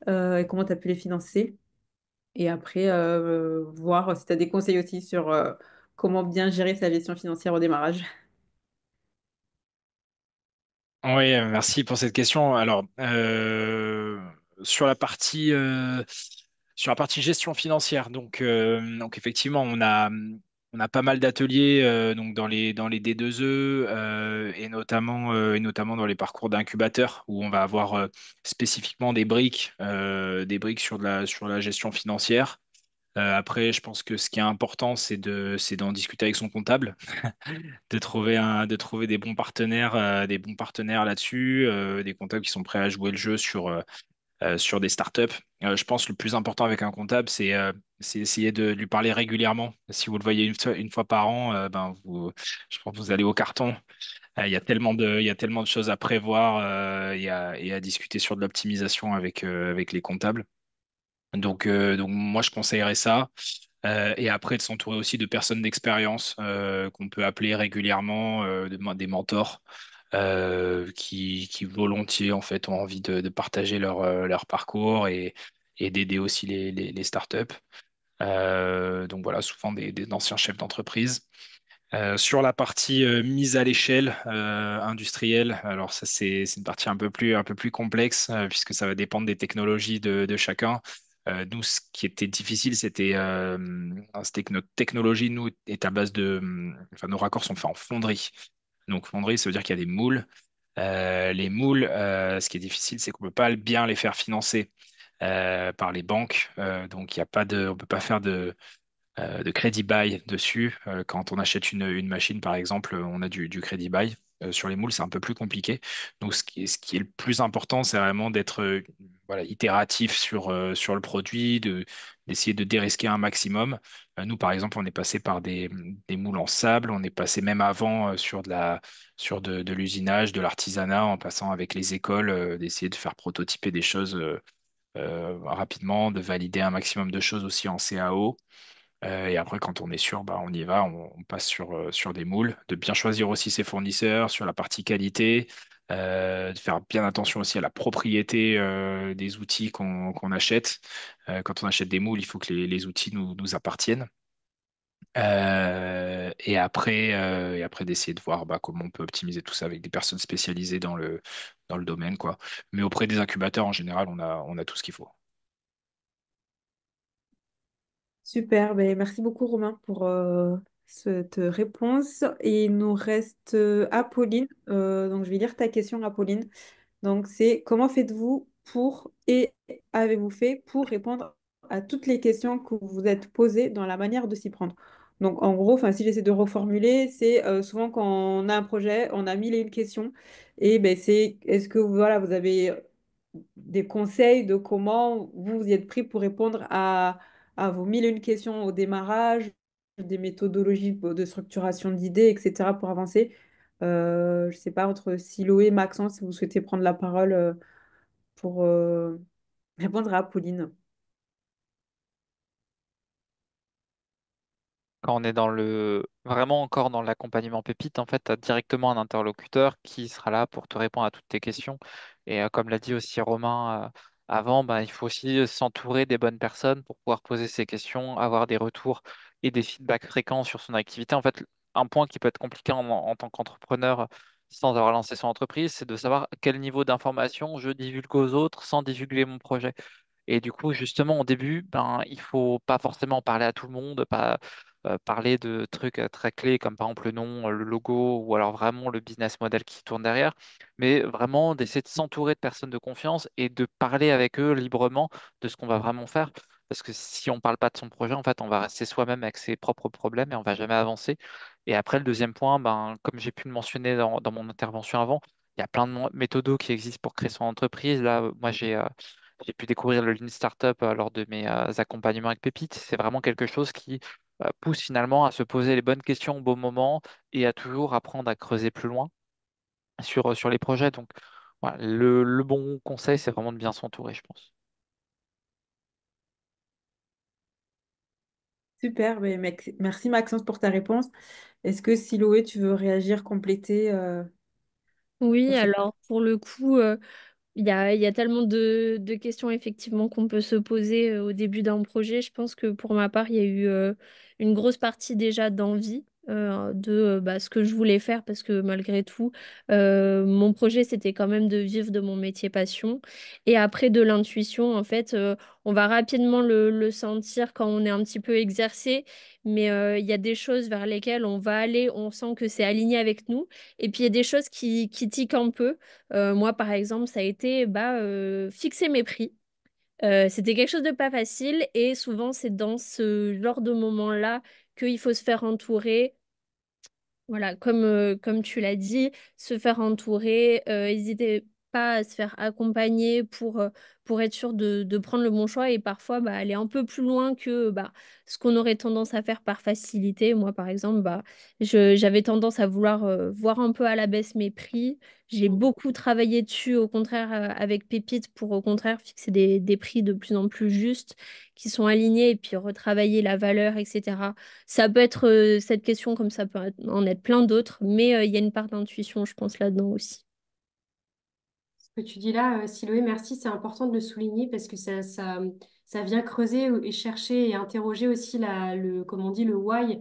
et comment tu as pu les financer? Et après, voir si tu as des conseils aussi sur comment bien gérer sa gestion financière au démarrage. Oui, merci pour cette question. Alors, sur la partie, sur la partie gestion financière, donc effectivement, on a pas mal d'ateliers donc dans les D2E et notamment dans les parcours d'incubateurs où on va avoir spécifiquement des briques sur la gestion financière. Après, je pense que ce qui est important, c'est d'en discuter avec son comptable, de trouver des bons partenaires là-dessus, des comptables qui sont prêts à jouer le jeu sur des startups. Je pense que le plus important avec un comptable, c'est essayer de lui parler régulièrement. Si vous le voyez une fois par an, je pense que vous allez au carton. Il y a tellement de choses à prévoir et à discuter sur de l'optimisation avec les comptables. Donc moi, je conseillerais ça. Et après, de s'entourer aussi de personnes d'expérience qu'on peut appeler régulièrement des mentors qui volontiers en fait ont envie de partager leur parcours et d'aider aussi les startups. Donc voilà, souvent des anciens chefs d'entreprise. Sur la partie mise à l'échelle industrielle, alors ça c'est une partie un peu plus complexe puisque ça va dépendre des technologies de chacun. Nous, ce qui était difficile, c'était que notre technologie, nous, est à base enfin, nos raccords sont faits en fonderie. Donc fonderie, ça veut dire qu'il y a des moules. Les moules, ce qui est difficile, c'est qu'on ne peut pas bien les faire financer par les banques. Donc il y a pas on peut pas faire de crédit buy dessus. Quand on achète une machine, par exemple, on a du crédit buy. Sur les moules, c'est un peu plus compliqué. Donc, ce qui est le plus important, c'est vraiment d'être voilà, itératif sur le produit, d'essayer de dérisquer un maximum. Nous, par exemple, on est passé par des moules en sable. On est passé même avant sur de l'usinage, de l'artisanat, en passant avec les écoles, d'essayer de faire prototyper des choses rapidement, de valider un maximum de choses aussi en CAO. Et après, quand on est sûr, bah, on y va, on passe sur des moules, de bien choisir aussi ses fournisseurs sur la partie qualité, de faire bien attention aussi à la propriété des outils qu'on achète. Quand on achète des moules, il faut que les outils nous appartiennent. Et après d'essayer de voir bah, comment on peut optimiser tout ça avec des personnes spécialisées dans le domaine, quoi. Mais auprès des incubateurs, en général, on a tout ce qu'il faut. Super, ben, merci beaucoup Romain pour cette réponse. Et il nous reste Apolline. Donc je vais lire ta question, Apolline. Donc c'est comment faites-vous pour et avez-vous fait pour répondre à toutes les questions que vous vous êtes posées dans la manière de s'y prendre? Donc en gros, enfin si j'essaie de reformuler, c'est souvent quand on a un projet, on a mille et une questions. Et ben c'est est-ce que voilà, vous avez des conseils de comment vous vous y êtes pris pour répondre à vos mille et une questions au démarrage, des méthodologies de structuration d'idées, etc. pour avancer. Je sais pas, entre Siloé et Maxence, si vous souhaitez prendre la parole pour répondre à Apolline. Quand on est vraiment encore dans l'accompagnement pépite, en fait, tu as directement un interlocuteur qui sera là pour te répondre à toutes tes questions. Et comme l'a dit aussi Romain avant, bah, il faut aussi s'entourer des bonnes personnes pour pouvoir poser ces questions, avoir des retours et des feedbacks fréquents sur son activité. En fait, un point qui peut être compliqué en tant qu'entrepreneur sans avoir lancé son entreprise, c'est de savoir quel niveau d'information je divulgue aux autres sans divulguer mon projet. Et du coup, justement, au début, ben, il faut pas forcément parler à tout le monde, pas parler de trucs très clés comme par exemple le nom, le logo ou alors vraiment le business model qui tourne derrière, mais vraiment d'essayer de s'entourer de personnes de confiance et de parler avec eux librement de ce qu'on va vraiment faire. Parce que si on parle pas de son projet, en fait, on va rester soi-même avec ses propres problèmes et on va jamais avancer. Et après, le deuxième point, ben, comme j'ai pu le mentionner dans mon intervention avant, il y a plein de méthodos qui existent pour créer son entreprise. Là, moi, j'ai pu découvrir le Lean Startup lors de mes accompagnements avec Pépite. C'est vraiment quelque chose qui pousse finalement à se poser les bonnes questions au bon moment et à toujours apprendre à creuser plus loin sur les projets. Donc, voilà, le bon conseil, c'est vraiment de bien s'entourer, je pense. Super, ben, merci Maxence pour ta réponse. Est-ce que Siloé, tu veux réagir, compléter Oui, sur cette... alors pour le coup, il y a tellement de questions effectivement qu'on peut se poser au début d'un projet. Je pense que pour ma part, il y a eu une grosse partie déjà d'envie de bah, ce que je voulais faire parce que malgré tout, mon projet, c'était quand même de vivre de mon métier passion. Et après, de l'intuition, en fait, on va rapidement le sentir quand on est un petit peu exercé, mais il y a des choses vers lesquelles on va aller, on sent que c'est aligné avec nous. Et puis, il y a des choses qui tiquent un peu. Moi, par exemple, ça a été bah, fixer mes prix. C'était quelque chose de pas facile et souvent, c'est dans ce genre de moment-là qu'il faut se faire entourer. Voilà, comme tu l'as dit, se faire entourer, hésiter. pas à se faire accompagner pour être sûr de prendre le bon choix et parfois bah, aller un peu plus loin que bah, ce qu'on aurait tendance à faire par facilité. Moi, par exemple, bah, j'avais tendance à vouloir voir un peu à la baisse mes prix. J'ai beaucoup travaillé dessus, au contraire, avec Pépite, pour au contraire fixer des prix de plus en plus justes, qui sont alignés, et puis retravailler la valeur, etc. Ça peut être cette question, comme ça peut en être plein d'autres, mais il y a une part d'intuition, je pense, là-dedans aussi. Ce que tu dis là, Siloé, merci, c'est important de le souligner parce que ça vient creuser et chercher et interroger aussi comme on dit, le why.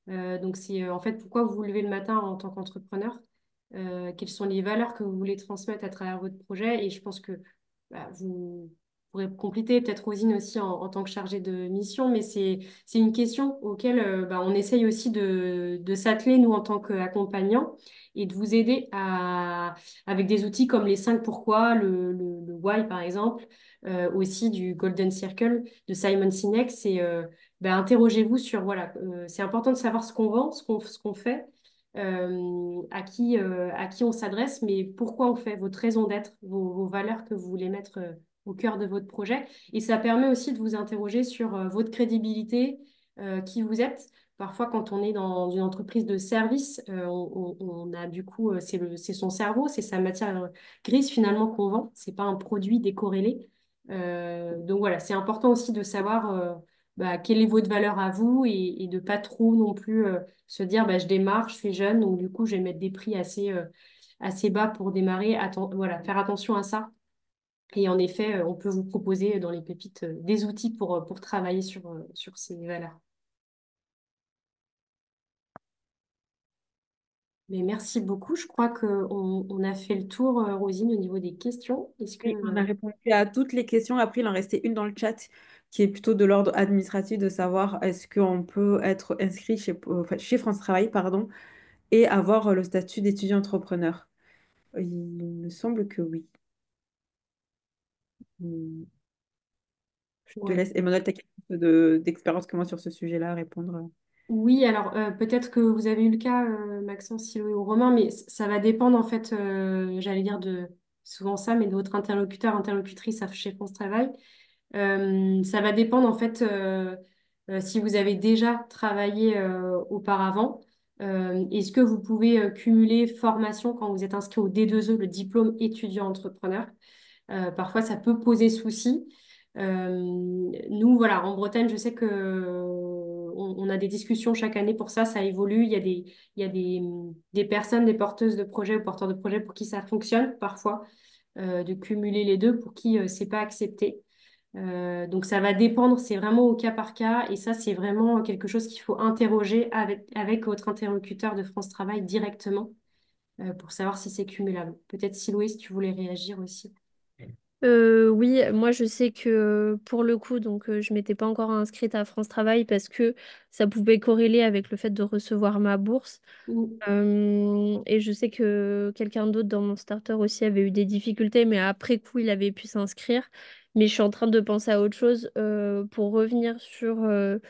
Donc, c'est en fait pourquoi vous vous levez le matin en tant qu'entrepreneur, quelles sont les valeurs que vous voulez transmettre à travers votre projet. Et je pense que vous pourrez compléter, peut-être Rosine aussi en tant que chargée de mission, mais c'est une question auquel on essaye aussi de s'atteler, nous, en tant qu'accompagnants, et de vous aider avec des outils comme les 5 pourquoi, le why par exemple, aussi du Golden Circle de Simon Sinek. C'est interrogez-vous sur, voilà, c'est important de savoir ce qu'on vend, ce qu'on fait, à qui on s'adresse, mais pourquoi on fait, votre raison d'être, vos valeurs que vous voulez mettre au cœur de votre projet. Et ça permet aussi de vous interroger sur votre crédibilité, qui vous êtes. Parfois, quand on est dans une entreprise de service, on a du coup, c'est son cerveau, c'est sa matière grise finalement qu'on vend. C'est pas un produit décorrélé. Donc voilà, c'est important aussi de savoir quelle est votre valeur à vous et de pas trop non plus se dire je démarre, je suis jeune, donc du coup je vais mettre des prix assez bas pour démarrer. Voilà, faire attention à ça. Et en effet, on peut vous proposer dans les pépites des outils pour travailler sur ces valeurs. Mais merci beaucoup. Je crois qu'on a fait le tour, Rosine, au niveau des questions. Est-ce que... Oui, on a répondu à toutes les questions. Après, il en restait une dans le chat qui est plutôt de l'ordre administratif, de savoir est-ce qu'on peut être inscrit enfin, chez France Travail, pardon, et avoir le statut d'étudiant entrepreneur. Il me semble que oui. Hmm. Je te Ouais. laisse, Emmanuel, tu as quelque chose d'expérience que moi sur ce sujet-là à répondre. Oui, alors peut-être que vous avez eu le cas, Maxence, Siloé ou Romain, mais ça va dépendre en fait, j'allais dire de souvent ça, mais de votre interlocuteur, interlocutrice chez France Travail. Ça va dépendre en fait si vous avez déjà travaillé auparavant. Est-ce que vous pouvez cumuler formation quand vous êtes inscrit au D2E, le diplôme étudiant entrepreneur? Parfois, ça peut poser souci. Nous, voilà, en Bretagne, je sais que on a des discussions chaque année pour ça. Ça évolue. Il y a des personnes, des porteuses de projets ou porteurs de projets pour qui ça fonctionne parfois, de cumuler les deux, pour qui c'est pas accepté. Donc ça va dépendre, c'est vraiment au cas par cas, et ça c'est vraiment quelque chose qu'il faut interroger avec votre interlocuteur de France Travail directement, pour savoir si c'est cumulable. Peut-être Siloué, si tu voulais réagir aussi. Oui, moi je sais que pour le coup, donc je m'étais pas encore inscrite à France Travail parce que ça pouvait corréler avec le fait de recevoir ma bourse. Mm. Et je sais que quelqu'un d'autre dans mon starter aussi avait eu des difficultés, mais après coup, il avait pu s'inscrire. Mais je suis en train de penser à autre chose pour revenir sur le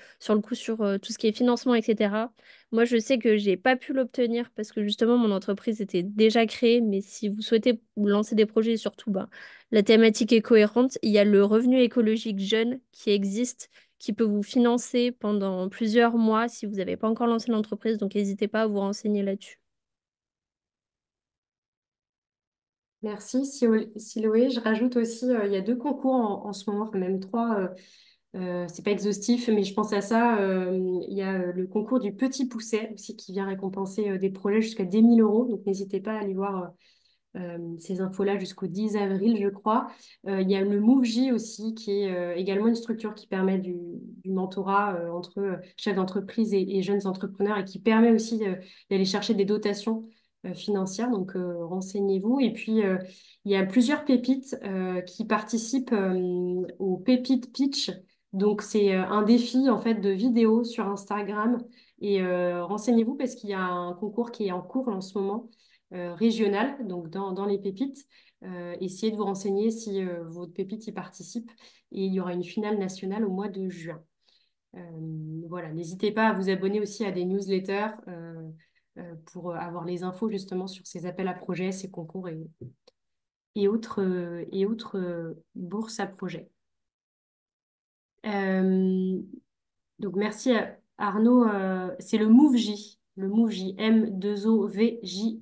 coup, sur tout ce qui est financement, etc. Moi, je sais que j'ai pas pu l'obtenir parce que justement, mon entreprise était déjà créée. Mais si vous souhaitez lancer des projets, surtout, bah, la thématique est cohérente. Il y a le revenu écologique jeune qui existe, qui peut vous financer pendant plusieurs mois si vous n'avez pas encore lancé l'entreprise. Donc, n'hésitez pas à vous renseigner là-dessus. Merci, Siloé. Je rajoute aussi, il y a 2 concours en ce moment, enfin même 3. C'est pas exhaustif, mais je pense à ça. Il y a le concours du Petit Pousset aussi qui vient récompenser des projets jusqu'à 10 000 euros. Donc n'hésitez pas à aller voir ces infos-là jusqu'au 10 avril, je crois. Il y a le MoveJ aussi, qui est également une structure qui permet du mentorat entre chefs d'entreprise et jeunes entrepreneurs, et qui permet aussi d'aller chercher des dotations financières. Donc renseignez-vous. Et puis il y a plusieurs pépites qui participent au Pépite Pitch. Donc c'est un défi en fait de vidéos sur Instagram. Et renseignez-vous parce qu'il y a un concours qui est en cours en ce moment, régional, donc dans les pépites. Essayez de vous renseigner si votre pépite y participe. Et il y aura une finale nationale au mois de juin. Voilà, n'hésitez pas à vous abonner aussi à des newsletters pour avoir les infos justement sur ces appels à projets, ces concours et autres bourses à projet. Euh, donc merci à Arnaud. C'est le MOVJ, M2OVJEE,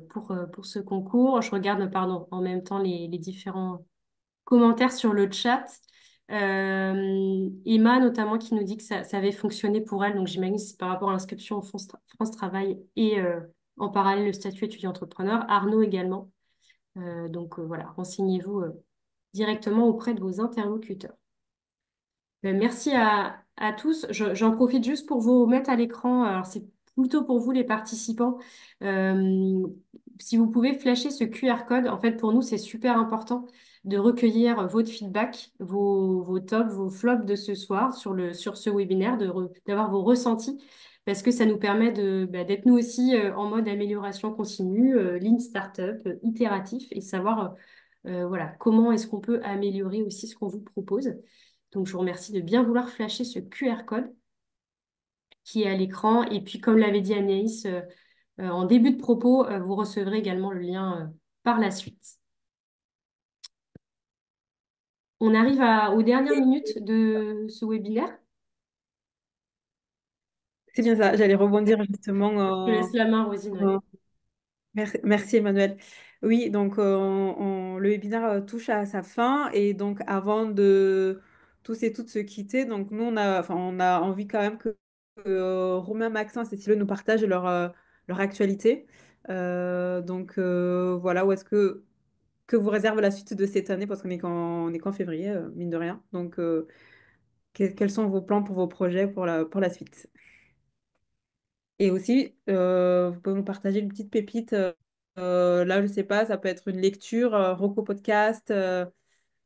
pour ce concours. Je regarde, pardon, en même temps les différents commentaires sur le chat. Emma, notamment, qui nous dit que ça avait fonctionné pour elle. Donc, j'imagine que c'est par rapport à l'inscription au France Travail et en parallèle le statut étudiant-entrepreneur. Arnaud également. Voilà, renseignez-vous directement auprès de vos interlocuteurs. Merci à tous. J'en profite juste pour vous mettre à l'écran. Alors, c'est plutôt pour vous, les participants. Euh, Si vous pouvez flasher ce QR code, en fait, pour nous, c'est super important de recueillir votre feedback, vos tops, vos flops de ce soir sur ce webinaire, d'avoir vos ressentis, parce que ça nous permet d'être nous aussi en mode amélioration continue, lean startup, itératif, et savoir voilà, comment est-ce qu'on peut améliorer aussi ce qu'on vous propose. Donc, je vous remercie de bien vouloir flasher ce QR code qui est à l'écran. Et puis, comme l'avait dit Anaïs, en début de propos, vous recevrez également le lien par la suite. On arrive aux dernières minutes de ce webinaire. C'est bien ça, j'allais rebondir Je te justement. laisse la main, Rosine. Ouais. Merci Emmanuel. Oui, donc le webinaire touche à sa fin et donc avant de tous et toutes se quitter, donc nous on a envie quand même que Romain, Maxence et Cécile nous partagent leur actualité. Voilà, où est-ce que vous réserve la suite de cette année parce on est qu'en février, mine de rien. Donc quels sont vos plans pour vos projets pour la suite? Et aussi, vous pouvez nous partager une petite pépite. Là, je ne sais pas, ça peut être une lecture, Roco Podcast,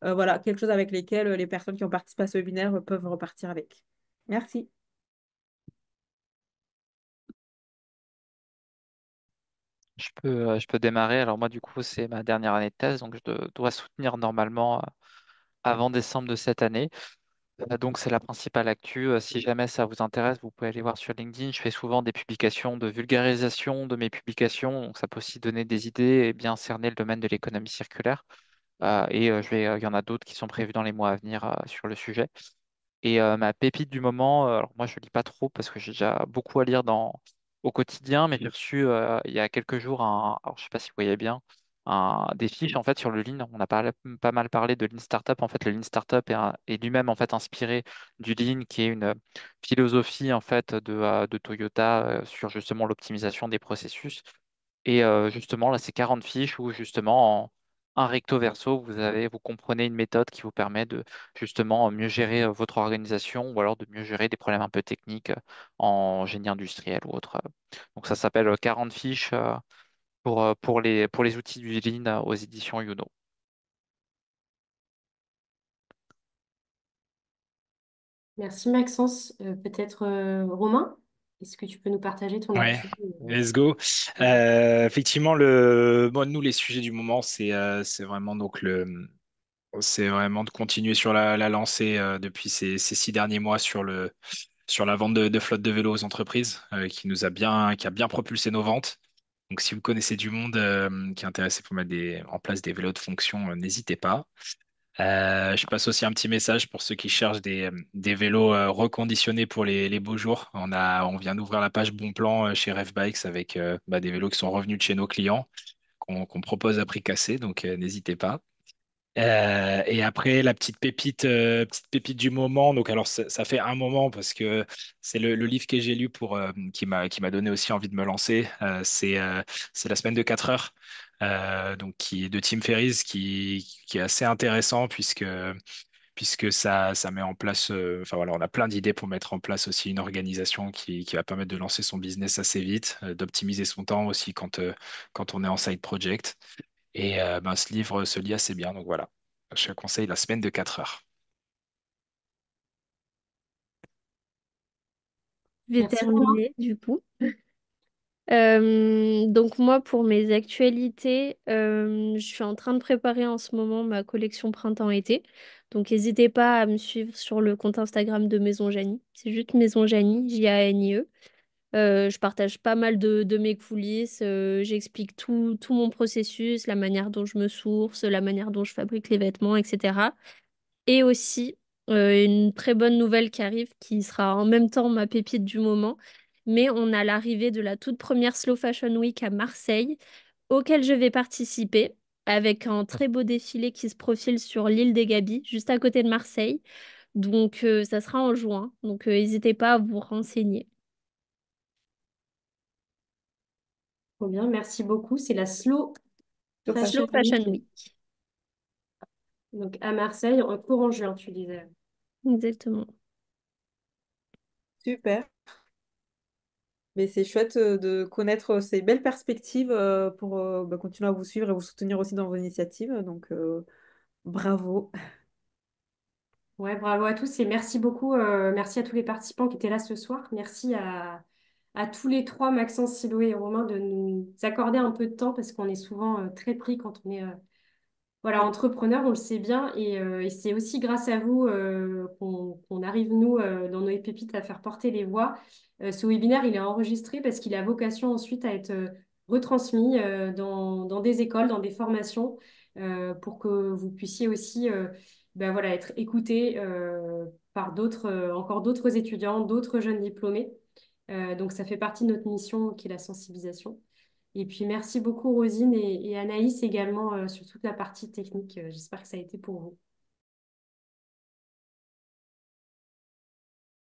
voilà, quelque chose avec lesquels les personnes qui ont participé à ce webinaire peuvent repartir avec. Merci. Je peux démarrer. Alors moi, du coup, c'est ma dernière année de thèse, donc dois soutenir normalement avant décembre de cette année. Donc c'est la principale actu. Si jamais ça vous intéresse, vous pouvez aller voir sur LinkedIn. Je fais souvent des publications de vulgarisation de mes publications, donc ça peut aussi donner des idées et bien cerner le domaine de l'économie circulaire. Il y en a d'autres qui sont prévus dans les mois à venir sur le sujet. Et ma pépite du moment, alors moi je lis pas trop parce que j'ai déjà beaucoup à lire au quotidien, mais j'ai reçu il y a quelques jours alors je sais pas si vous voyez bien, des fiches en fait sur le Lean. On a pas mal parlé de Lean Startup. En fait, le Lean Startup est lui-même en fait inspiré du Lean, qui est une philosophie en fait de Toyota sur justement l'optimisation des processus. Et justement, là, c'est 40 fiches où justement, en un recto verso, vous comprenez une méthode qui vous permet de justement mieux gérer votre organisation ou alors de mieux gérer des problèmes un peu techniques en génie industriel ou autre. Donc ça s'appelle 40 fiches pour les outils du Lean aux éditions Youno. Merci, Maxence. Peut-être Romain, est-ce que tu peux nous partager ton Ouais, actu? let's go. Effectivement, bon, nous, les sujets du moment, c'est vraiment donc c'est vraiment de continuer sur la lancée depuis ces 6 derniers mois sur la vente de flotte de vélos aux entreprises, qui a bien propulsé nos ventes. Donc, si vous connaissez du monde qui est intéressé pour mettre en place des vélos de fonction, n'hésitez pas. Je passe aussi un petit message pour ceux qui cherchent des vélos reconditionnés pour les beaux jours. On vient d'ouvrir la page Bon Plan chez Rev Bikes avec des vélos qui sont revenus de chez nos clients, qu'on propose à prix cassé, donc n'hésitez pas. Et après, la petite pépite du moment. Donc, alors, ça fait un moment parce que c'est le livre que j'ai lu qui m'a donné aussi envie de me lancer. C'est La semaine de 4 heures, donc qui est de Tim Ferriss, qui est assez intéressant puisque ça met en place. Enfin voilà, on a plein d'idées pour mettre en place aussi une organisation qui va permettre de lancer son business assez vite, d'optimiser son temps aussi quand on est en side project. Et ce livre se lit assez bien, donc voilà. Je conseille La semaine de 4 heures. Je vais Merci, Romain. terminer du coup. Donc moi, pour mes actualités, je suis en train de préparer en ce moment ma collection printemps-été. Donc n'hésitez pas à me suivre sur le compte Instagram de Maison Janie. C'est juste Maison Janie, Janie. Je partage pas mal de mes coulisses. J'explique tout mon processus, la manière dont je me source, la manière dont je fabrique les vêtements, etc. Et aussi, une très bonne nouvelle qui arrive, qui sera en même temps ma pépite du moment. Mais on a l'arrivée de la toute première Slow Fashion Week à Marseille, auquel je vais participer, avec un très beau défilé qui se profile sur l'île des Gabis, juste à côté de Marseille. Donc, ça sera en juin. Donc, n'hésitez pas à vous renseigner. Trop bien, merci beaucoup. C'est la Slow Slow Fashion Slow Fashion. Week, Fashion Week. donc à Marseille, en courant juin, tu disais. Exactement. Super. Mais c'est chouette de connaître ces belles perspectives pour continuer à vous suivre et vous soutenir aussi dans vos initiatives. Donc, bravo. Ouais, bravo à tous et merci beaucoup. Merci à tous les participants qui étaient là ce soir. Merci à tous les trois, Maxence, Siloé et Romain, de nous accorder un peu de temps parce qu'on est souvent très pris quand on est voilà, entrepreneur, on le sait bien. Et c'est aussi grâce à vous qu'on arrive, nous, dans nos pépites, à faire porter les voix. Ce webinaire, il est enregistré parce qu'il a vocation ensuite à être retransmis dans des écoles, dans des formations, pour que vous puissiez aussi ben voilà, être écoutés par encore d'autres étudiants, d'autres jeunes diplômés. Donc, ça fait partie de notre mission qui est la sensibilisation. Et puis, merci beaucoup, Rosine et Anaïs également sur toute la partie technique. J'espère que ça a été pour vous.